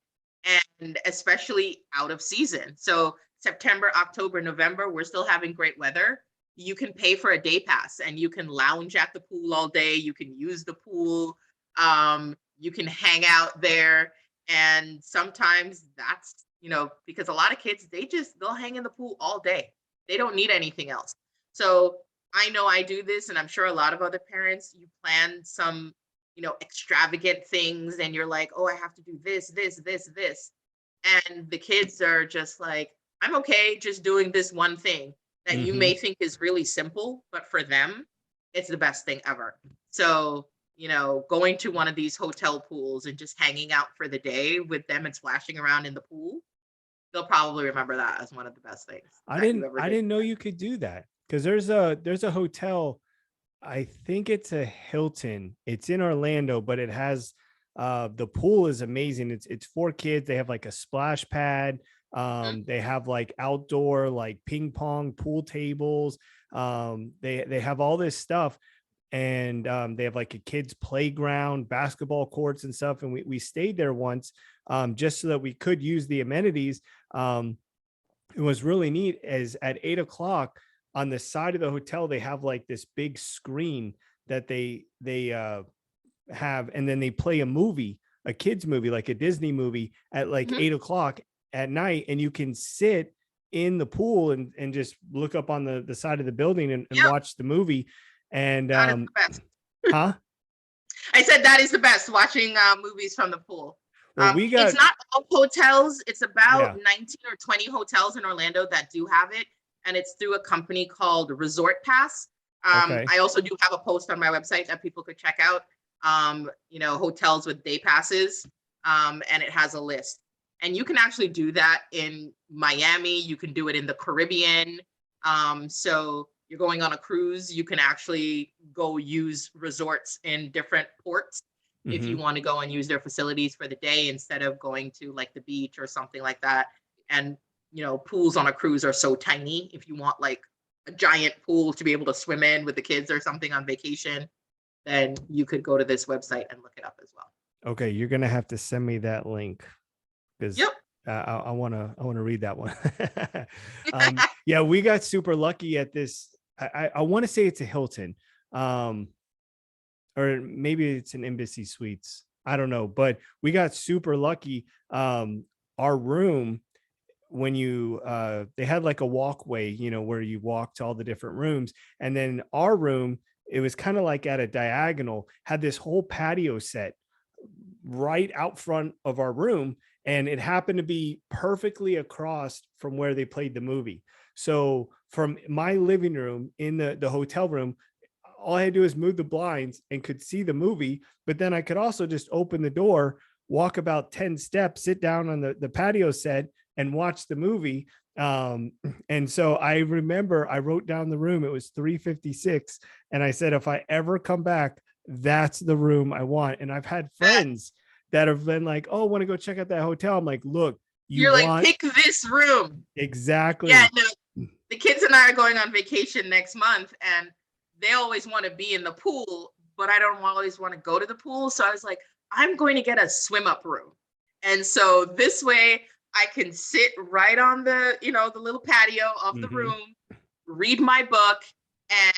and especially out of season. So September, October, November, we're still having great weather. You can pay for a day pass and you can lounge at the pool all day. You can use the pool. You can hang out there. And sometimes that's, because a lot of kids, they'll hang in the pool all day. They don't need anything else. So I know I do this, and I'm sure a lot of other parents, you plan some, extravagant things, and you're like, oh, I have to do this. And the kids are just like, I'm okay just doing this one thing that you Mm-hmm. may think is really simple, but for them, it's the best thing ever. So, going to one of these hotel pools and just hanging out for the day with them and splashing around in the pool, they'll probably remember that as one of the best things that you ever I did. didn't know you could do that, because there's a hotel. I think it's a Hilton. It's in Orlando, but it has the pool is amazing. It's for kids. They have like a splash pad. Mhm. They have like outdoor like ping pong pool tables. They have all this stuff, and they have like a kids playground, basketball courts and stuff. And we stayed there once, just so that we could use the amenities. It was really neat, as at 8 o'clock on the side of the hotel, they have like this big screen that they have, and then they play a movie, a kids movie, like a Disney movie at like Mhm. 8 o'clock at night. And you can sit in the pool and just look up on the side of the building and Yep, watch the movie. And that is the best. huh? I said that is the best, watching movies from the pool. Well, we It's got, not all hotels. It's about yeah. 19 or 20 hotels in Orlando that do have it. And it's through a company called Resort Pass. Okay. I also do have a post on my website that people could check out, hotels with day passes. And it has a list. And you can actually do that in Miami. You can do it in the Caribbean. So you're going on a cruise, you can actually go use resorts in different ports if you Hmm. want to go and use their facilities for the day instead of going to like the beach or something like that. And pools on a cruise are so tiny. If you want like a giant pool to be able to swim in with the kids or something on vacation, then you could go to this website and look it up as well. Okay, you're gonna have to send me that link, because Yep. I wanna read that one. Yeah, we got super lucky at this. I want to say it's a Hilton, um, or maybe it's an Embassy Suites. I don't know, but we got super lucky. Our room, when you they had like a walkway, where you walk to all the different rooms, and then our room, it was kind of like at a diagonal, had this whole patio set right out front of our room, and it happened to be perfectly across from where they played the movie. So from my living room in the hotel room, all I had to do is move the blinds and could see the movie. But then I could also just open the door, walk about 10 steps, sit down on the patio set and watch the movie. And so I remember I wrote down the room. It was 356. And I said, if I ever come back, that's the room I want. And I've had friends that have been like, oh, want to go check out that hotel. I'm like, look, you You're like, want pick this room. Yeah, exactly. no, the kids and I are going on vacation next month, and they always want to be in the pool, but I don't always want to go to the pool. So I was like, I'm going to get a swim up room. And so this way I can sit right on the little patio of the Hmm. room, read my book,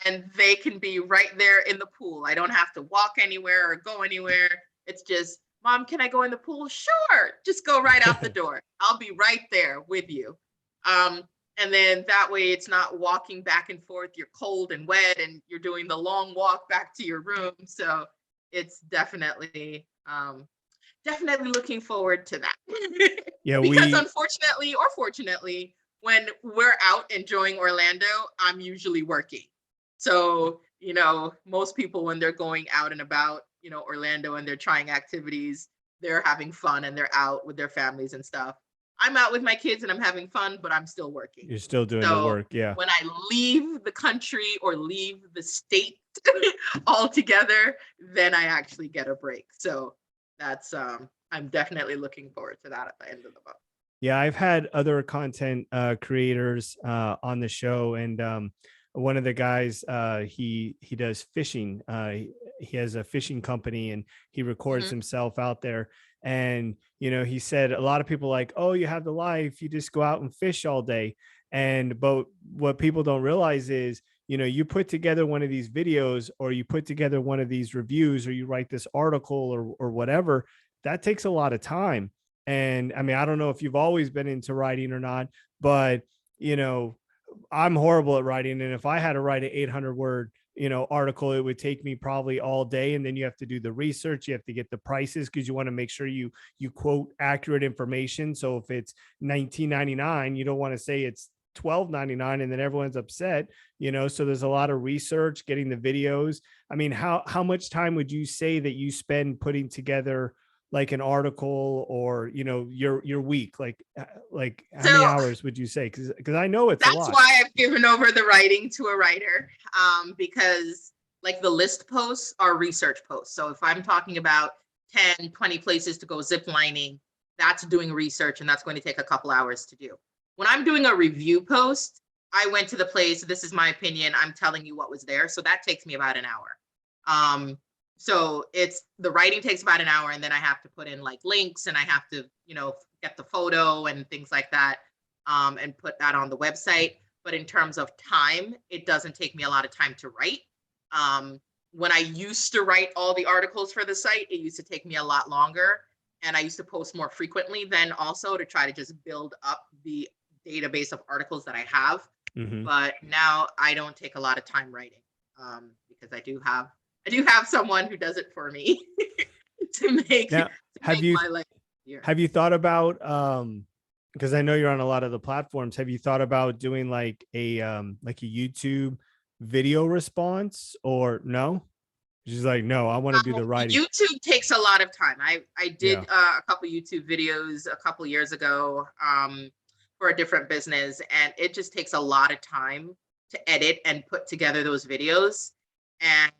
and they can be right there in the pool. I don't have to walk anywhere or go anywhere. It's just, Mom, can I go in the pool? Sure. Just go right out the door. I'll be right there with you. Um, and then that way it's not walking back and forth. You're cold and wet and you're doing the long walk back to your room. So it's definitely looking forward to that. Yeah, Because we unfortunately or fortunately, when we're out enjoying Orlando, I'm usually working. So, most people when they're going out and about, Orlando, and they're trying activities, they're having fun and they're out with their families and stuff. I'm out with my kids and I'm having fun, but I'm still working. you're still doing the So work. Yeah. when I leave the country or leave the state altogether, then I actually get a break. So that's I'm definitely looking forward to that at the end of the month. Yeah, I've had other content creators on the show, and one of the guys, he does fishing. He has a fishing company, and he records Mhm. himself out there. And he said a lot of people like, oh, you have the life, you just go out and fish all day. And but what people don't realize is, you put together one of these videos, or you put together one of these reviews, or you write this article, or whatever. That takes a lot of time. And I mean, I don't know if you've always been into writing or not, but I'm horrible at writing. And if I had to write an 800 word article, it would take me probably all day. And then you have to do the research, you have to get the prices, because you want to make sure you quote accurate information. So if it's $19.99, you don't want to say it's $12.99 and then everyone's upset. So there's a lot of research, getting the videos. I mean, how much time would you say that you spend putting together like an article, or your week, like how many So hours would you say? Because I know it's a that's lot. why I've given over the writing to a writer, because like the list posts are research posts. So if I'm talking about 10, 20 places to go zip lining, that's doing research, and that's going to take a couple hours to do. When I'm doing a review post, I went to the place, this is my opinion, I'm telling you what was there. So that takes me about an hour. So it's the writing takes about an hour, and then I have to put in like links, and I have to, get the photo and things like that, and put that on the website. But in terms of time, it doesn't take me a lot of time to write. When I used to write all the articles for the site, it used to take me a lot longer, and I used to post more frequently then also, to try to just build up the database of articles that I have. Mhm. But now I don't take a lot of time writing, because I do have someone who does it for me to make, Now, have you my life easier. have you thought about, because I know you're on a lot of the platforms, have you thought about doing like a YouTube video response, or no? She's like, no, I want to do the writing. YouTube takes a lot of time. I did Yeah. a couple YouTube videos a couple years ago, for a different business, and it just takes a lot of time to edit and put together those videos.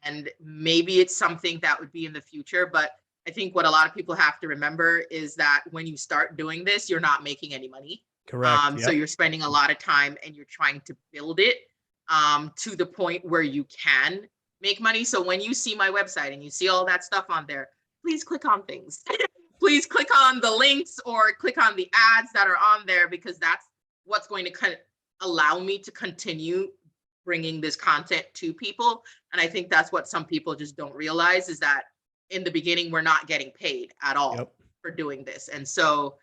And maybe it's something that would be in the future, but I think what a lot of people have to remember is that when you start doing this, you're not making any money. Correct. So Yep. you're spending a lot of time, and you're trying to build it, to the point where you can make money. So when you see my website and you see all that stuff on there, please click on things. Please click on the links, or click on the ads that are on there, because that's what's going to allow me to continue bringing this content to people. And I think that's what some people just don't realize, is that in the beginning, we're not getting paid at all Yep. for doing this. And so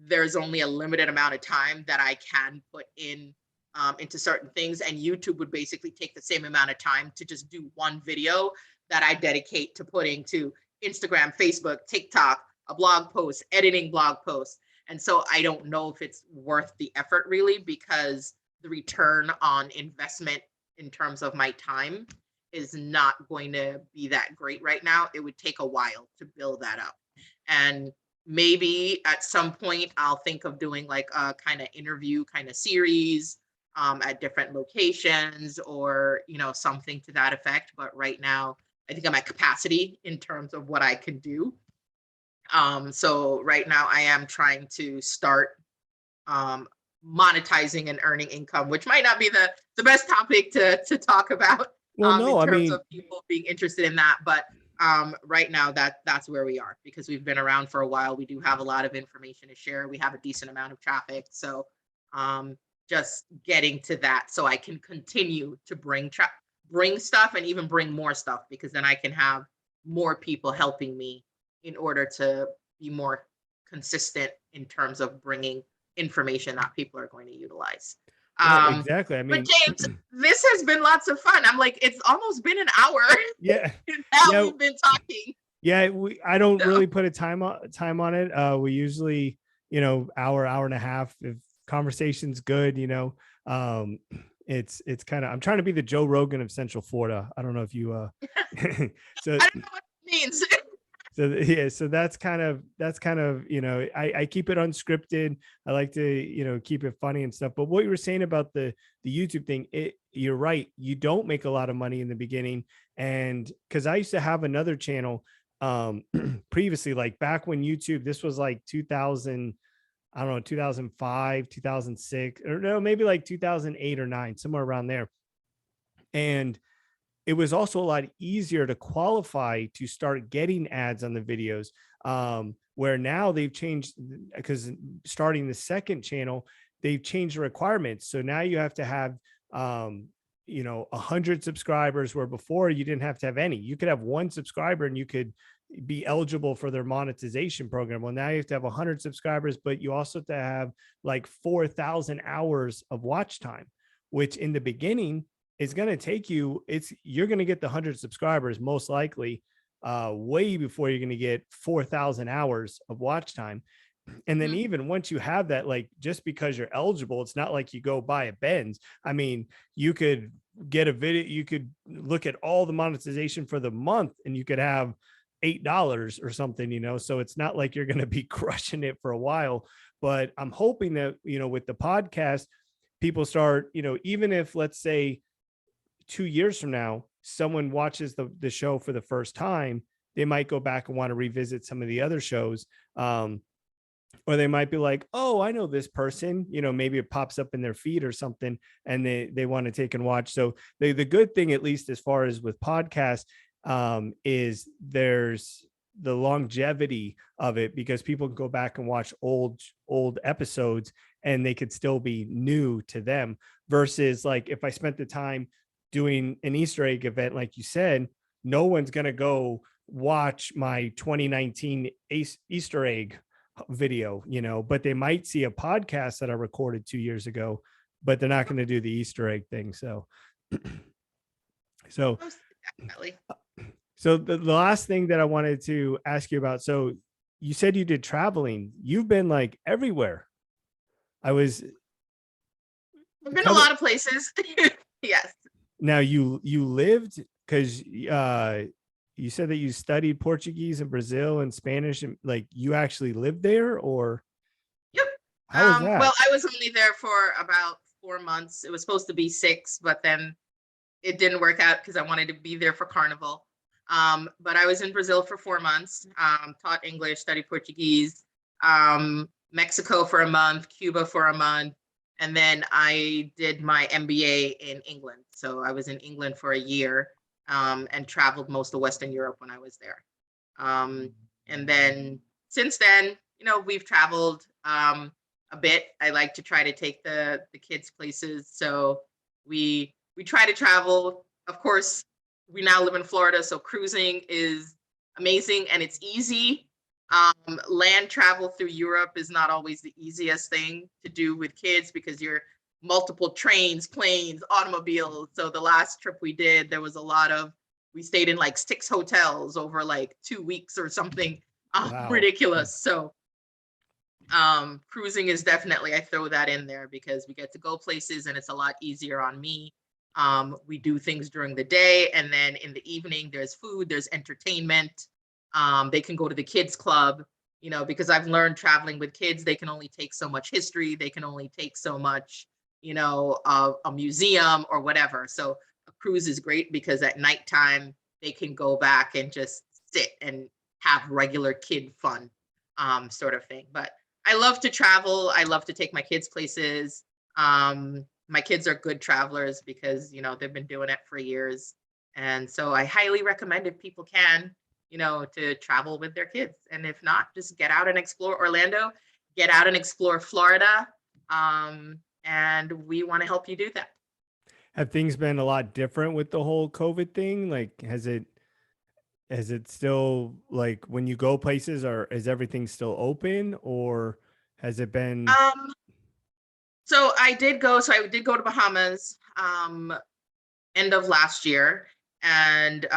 there's only a limited amount of time that I can put in, into certain things. And YouTube would basically take the same amount of time to just do one video that I dedicate to putting to Instagram, Facebook, TikTok, a blog post, editing blog posts. And so I don't know if it's worth the effort really, because the return on investment in terms of my time is not going to be that great right now. It would take a while to build that up. And maybe at some point I'll think of doing like a kind of interview kind of series, at different locations, or something to that effect. But right now I think I'm at capacity in terms of what I can do. So right now I am trying to start monetizing and earning income, which might not be the best topic to talk about, Well, no, in I terms mean, of people being interested in that. But right now that's where we are, because we've been around for a while. We do have a lot of information to share. We have a decent amount of traffic. So just getting to that, so I can continue to bring stuff, and even bring more stuff, because then I can have more people helping me in order to be more consistent in terms of bringing information that people are going to utilize. right, exactly. I But mean, James, this has been lots of fun. I'm like, it's almost been an hour yeah, now yeah, we've been talking. yeah. I don't So really put a time on it. We usually, hour and a half. If conversation's good, it's kind of, I'm trying to be the Joe Rogan of Central Florida. I don't know if you so I don't know what it means. yeah, so that's kind of I keep it unscripted. I like to keep it funny and stuff. But what you were saying about the YouTube thing, you're right, you don't make a lot of money in the beginning. And because I used to have another channel previously, like back when YouTube, this was like 2000, I don't know, 2005, 2006, or no, maybe like 2008 or 9, somewhere around there. And it was also a lot easier to qualify to start getting ads on the videos, where now they've changed, because starting the second channel, they've changed the requirements. So now you have to have 100 subscribers, where before you didn't have to have any. You could have one subscriber and you could be eligible for their monetization program. Well, now you have to have 100 subscribers, but you also have to have like 4,000 hours of watch time, which in the beginning, it's going to take you, you're going to get the 100 subscribers most likely way before you're going to get 4,000 hours of watch time. And then even once you have that, like, just because you're eligible, it's not like you go buy a Benz. I mean, you could get a video, you could look at all the monetization for the month and you could have $8 or something, you know? So it's not like you're going to be crushing it for a while, but I'm hoping that, you know, with the podcast, people start, you know, even if, let's say 2 years from now, someone watches the show for the first time, they might go back and want to revisit some of the other shows. Or they might be like, oh, I know this person, you know, maybe it pops up in their feed or something, and they want to take and watch. So the good thing, at least as far as with podcasts, is there's the longevity of it, because people can go back and watch old episodes and they could still be new to them, versus like if I spent the time doing an Easter egg event, like you said, no one's going to go watch my 2019 Easter egg video, you know, but they might see a podcast that I recorded 2 years ago, but they're not going to do the Easter egg thing. So the last thing that I wanted to ask you about, so you said you did traveling. You've been like everywhere. I've been a lot of places. Yes. Now you lived, because you said that you studied Portuguese in Brazil and Spanish, and like you actually lived there, or? Yep. How was that? Well, I was only there for about 4 months. It was supposed to be 6, but then it didn't work out because I wanted to be there for Carnival. But I was in Brazil for 4 months, taught English, studied Portuguese, Mexico for a month, Cuba for a month, and then I did my MBA in England. So I was in England for a year. And traveled most of Western Europe when I was there. And then since then, you know, we've traveled a bit. I like to try to take the kids places. So we try to travel. Of course, we now live in Florida, so cruising is amazing and it's easy. Land travel through Europe is not always the easiest thing to do with kids, because you're multiple trains, planes, automobiles. So the last trip we did, there was we stayed in like 6 hotels over like 2 weeks or something. Wow. Ridiculous. So cruising is definitely, I throw that in there because we get to go places and it's a lot easier on me. We do things during the day, and then in the evening there's food, there's entertainment. They can go to the kids club, you know, because I've learned traveling with kids, they can only take so much history, they can only take so much, you know, a museum or whatever. So a cruise is great because at nighttime they can go back and just sit and have regular kid fun, sort of thing. But I love to travel. I love to take my kids places. My kids are good travelers because, you know, they've been doing it for years. And so I highly recommend, if people can, you know, to travel with their kids. And if not, just get out and explore Orlando, get out and explore Florida. And we want to help you do that. Have things been a lot different with the whole COVID thing? Like, has it still, like, when you go places, or is everything still open, or has it been? So I did go to Bahamas, end of last year, and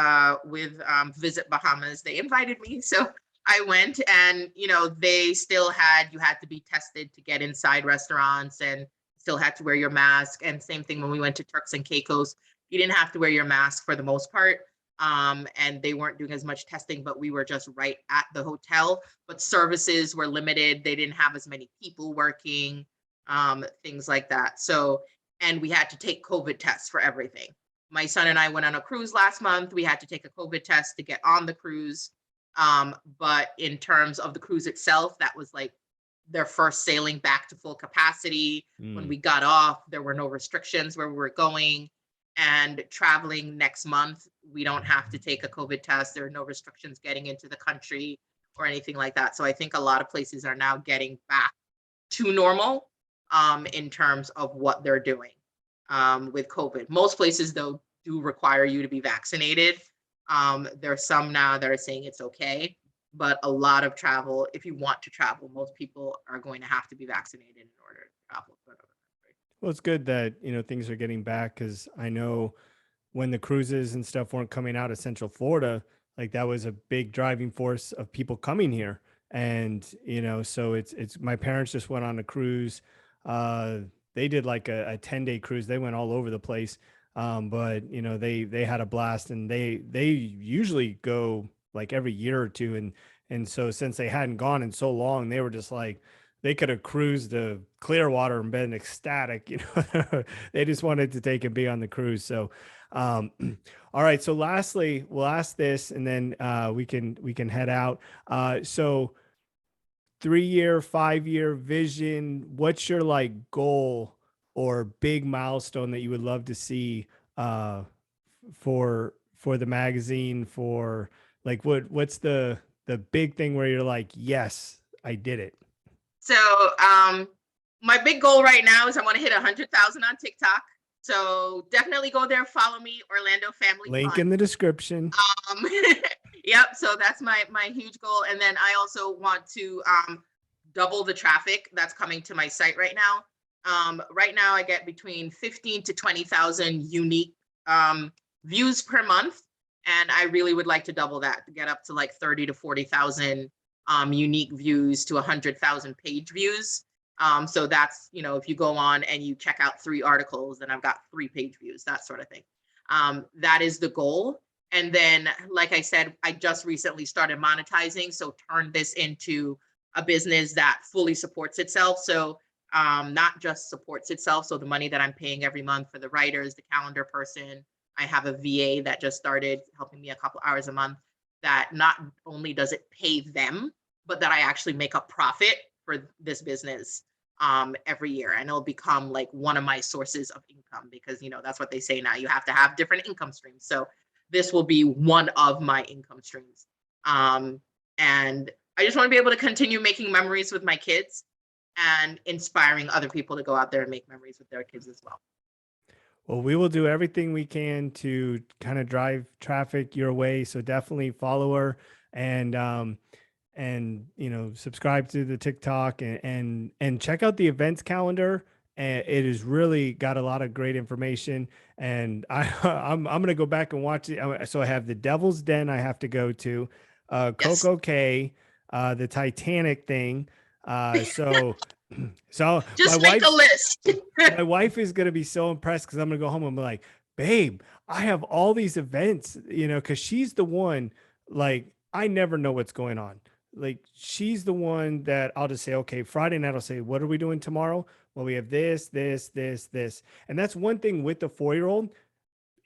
with Visit Bahamas, they invited me. So I went, and, you know, they still you had to be tested to get inside restaurants, and still had to wear your mask. And same thing when we went to Turks and Caicos, you didn't have to wear your mask for the most part. And they weren't doing as much testing, but we were just right at the hotel. But services were limited. They didn't have as many people working, things like that. So, and we had to take COVID tests for everything. My son and I went on a cruise last month. We had to take a COVID test to get on the cruise. But in terms of the cruise itself, that was like their first sailing back to full capacity. When we got off, there were no restrictions where we were going. And traveling next month, we don't have to take a COVID test. There are no restrictions getting into the country or anything like that. So I think a lot of places are now getting back to normal, in terms of what they're doing, with COVID. Most places, though, do require you to be vaccinated. There are some now that are saying it's okay, but a lot of travel, if you want to travel, most people are going to have to be vaccinated in order to travel. Well, it's good that, things are getting back, because I know when the cruises and stuff weren't coming out of Central Florida, like that was a big driving force of people coming here. And, so it's my parents just went on a cruise. Uh, they did like a 10-day cruise. They went all over the place. But they had a blast, and they usually go like every year or two. And so since they hadn't gone in so long, they were just like, they could have cruised to Clearwater and been ecstatic, they just wanted to take and be on the cruise. So, um, all right. So lastly, we'll ask this, and then we can head out. So 3-year, 5-year vision. What's your like goal or big milestone that you would love to see uh, for the magazine? For like what's the big thing where you're like, yes, I did it. So my big goal right now is I want to hit 100,000 on TikTok. So definitely go there, follow me, Orlando Family Link Fun. in the description. Um, yep. So that's my huge goal. And then I also want to double the traffic that's coming to my site right now. Right now I get between 15 to 20,000 unique views per month. And I really would like to double that, to get up to like 30 to 40,000 unique views to 100,000 page views. So that's, if you go on and you check out 3 articles, then I've got 3 page views, that sort of thing. That is the goal. And then, like I said, I just recently started monetizing. So turn this into a business that fully supports itself. So not just supports itself. So the money that I'm paying every month for the writers, the calendar person, I have a VA that just started helping me a couple hours a month, that not only does it pay them, but that I actually make a profit for this business every year. And it'll become like one of my sources of income, because, that's what they say now. You have to have different income streams. So this will be one of my income streams. And I just want to be able to continue making memories with my kids and inspiring other people to go out there and make memories with their kids as well. Well, we will do everything we can to kind of drive traffic your way. So definitely follow her, and subscribe to the TikTok, and check out the events calendar. And it has really got a lot of great information. And I'm gonna go back and watch it. So I have the Devil's Den I have to go to, Yes. Coco K, the Titanic thing. So so my Just make a wife's list. my wife is gonna be so impressed, because I'm gonna go home and be like, babe, I have all these events, because she's the one, like, I never know what's going on. Like, she's the one that I'll just say, okay, Friday night, I'll say, what are we doing tomorrow? Well, we have this, this, this, this. And that's one thing with the 4-year-old.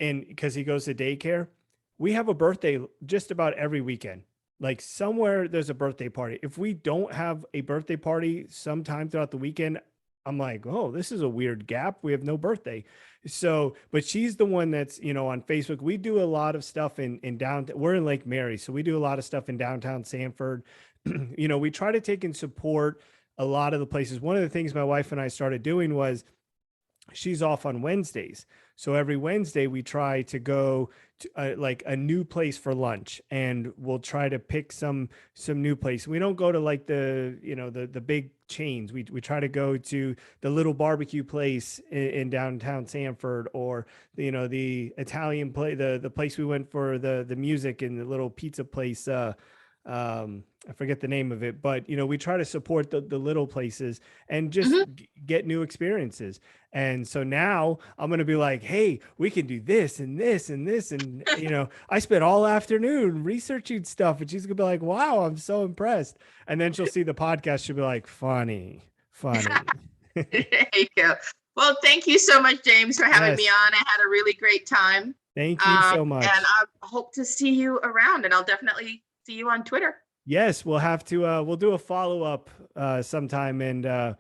And because he goes to daycare, we have a birthday just about every weekend. Like, somewhere there's a birthday party. If we don't have a birthday party sometime throughout the weekend, I'm like, oh, this is a weird gap. We have no birthday. So, but she's the one that's, on Facebook. We do a lot of stuff in downtown. We're in Lake Mary. So we do a lot of stuff in downtown Sanford. We try to take and support a lot of the places. One of the things my wife and I started doing was, she's off on Wednesdays. So every Wednesday we try to go to like a new place for lunch, and we'll try to pick some new place. We don't go to like the big chains. We try to go to the little barbecue place in downtown Sanford, or the Italian place, the place we went for the music, and the little pizza place. I forget the name of it, but we try to support the little places and just Mhm. get new experiences. And so now I'm going to be like, hey, we can do this and this and this. And, I spent all afternoon researching stuff, and she's going to be like, wow, I'm so impressed. And then she'll see the podcast. She'll be like, funny, funny. There you go. Well, thank you so much, James, for having me Yes. on. I had a really great time. Thank you so And much. I hope to see you around, and I'll definitely see you on Twitter. Yes, we'll have to we'll do a follow-up sometime, and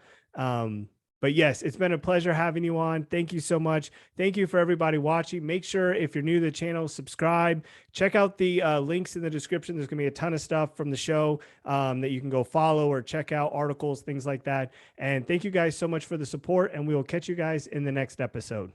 but yes, it's been a pleasure having you on. Thank you so much. Thank you for everybody watching. Make sure, if you're new to the channel, subscribe. Check out the links in the description. There's gonna be a ton of stuff from the show that you can go follow or check out, articles, things like that. And thank you guys so much for the support, and we will catch you guys in the next episode.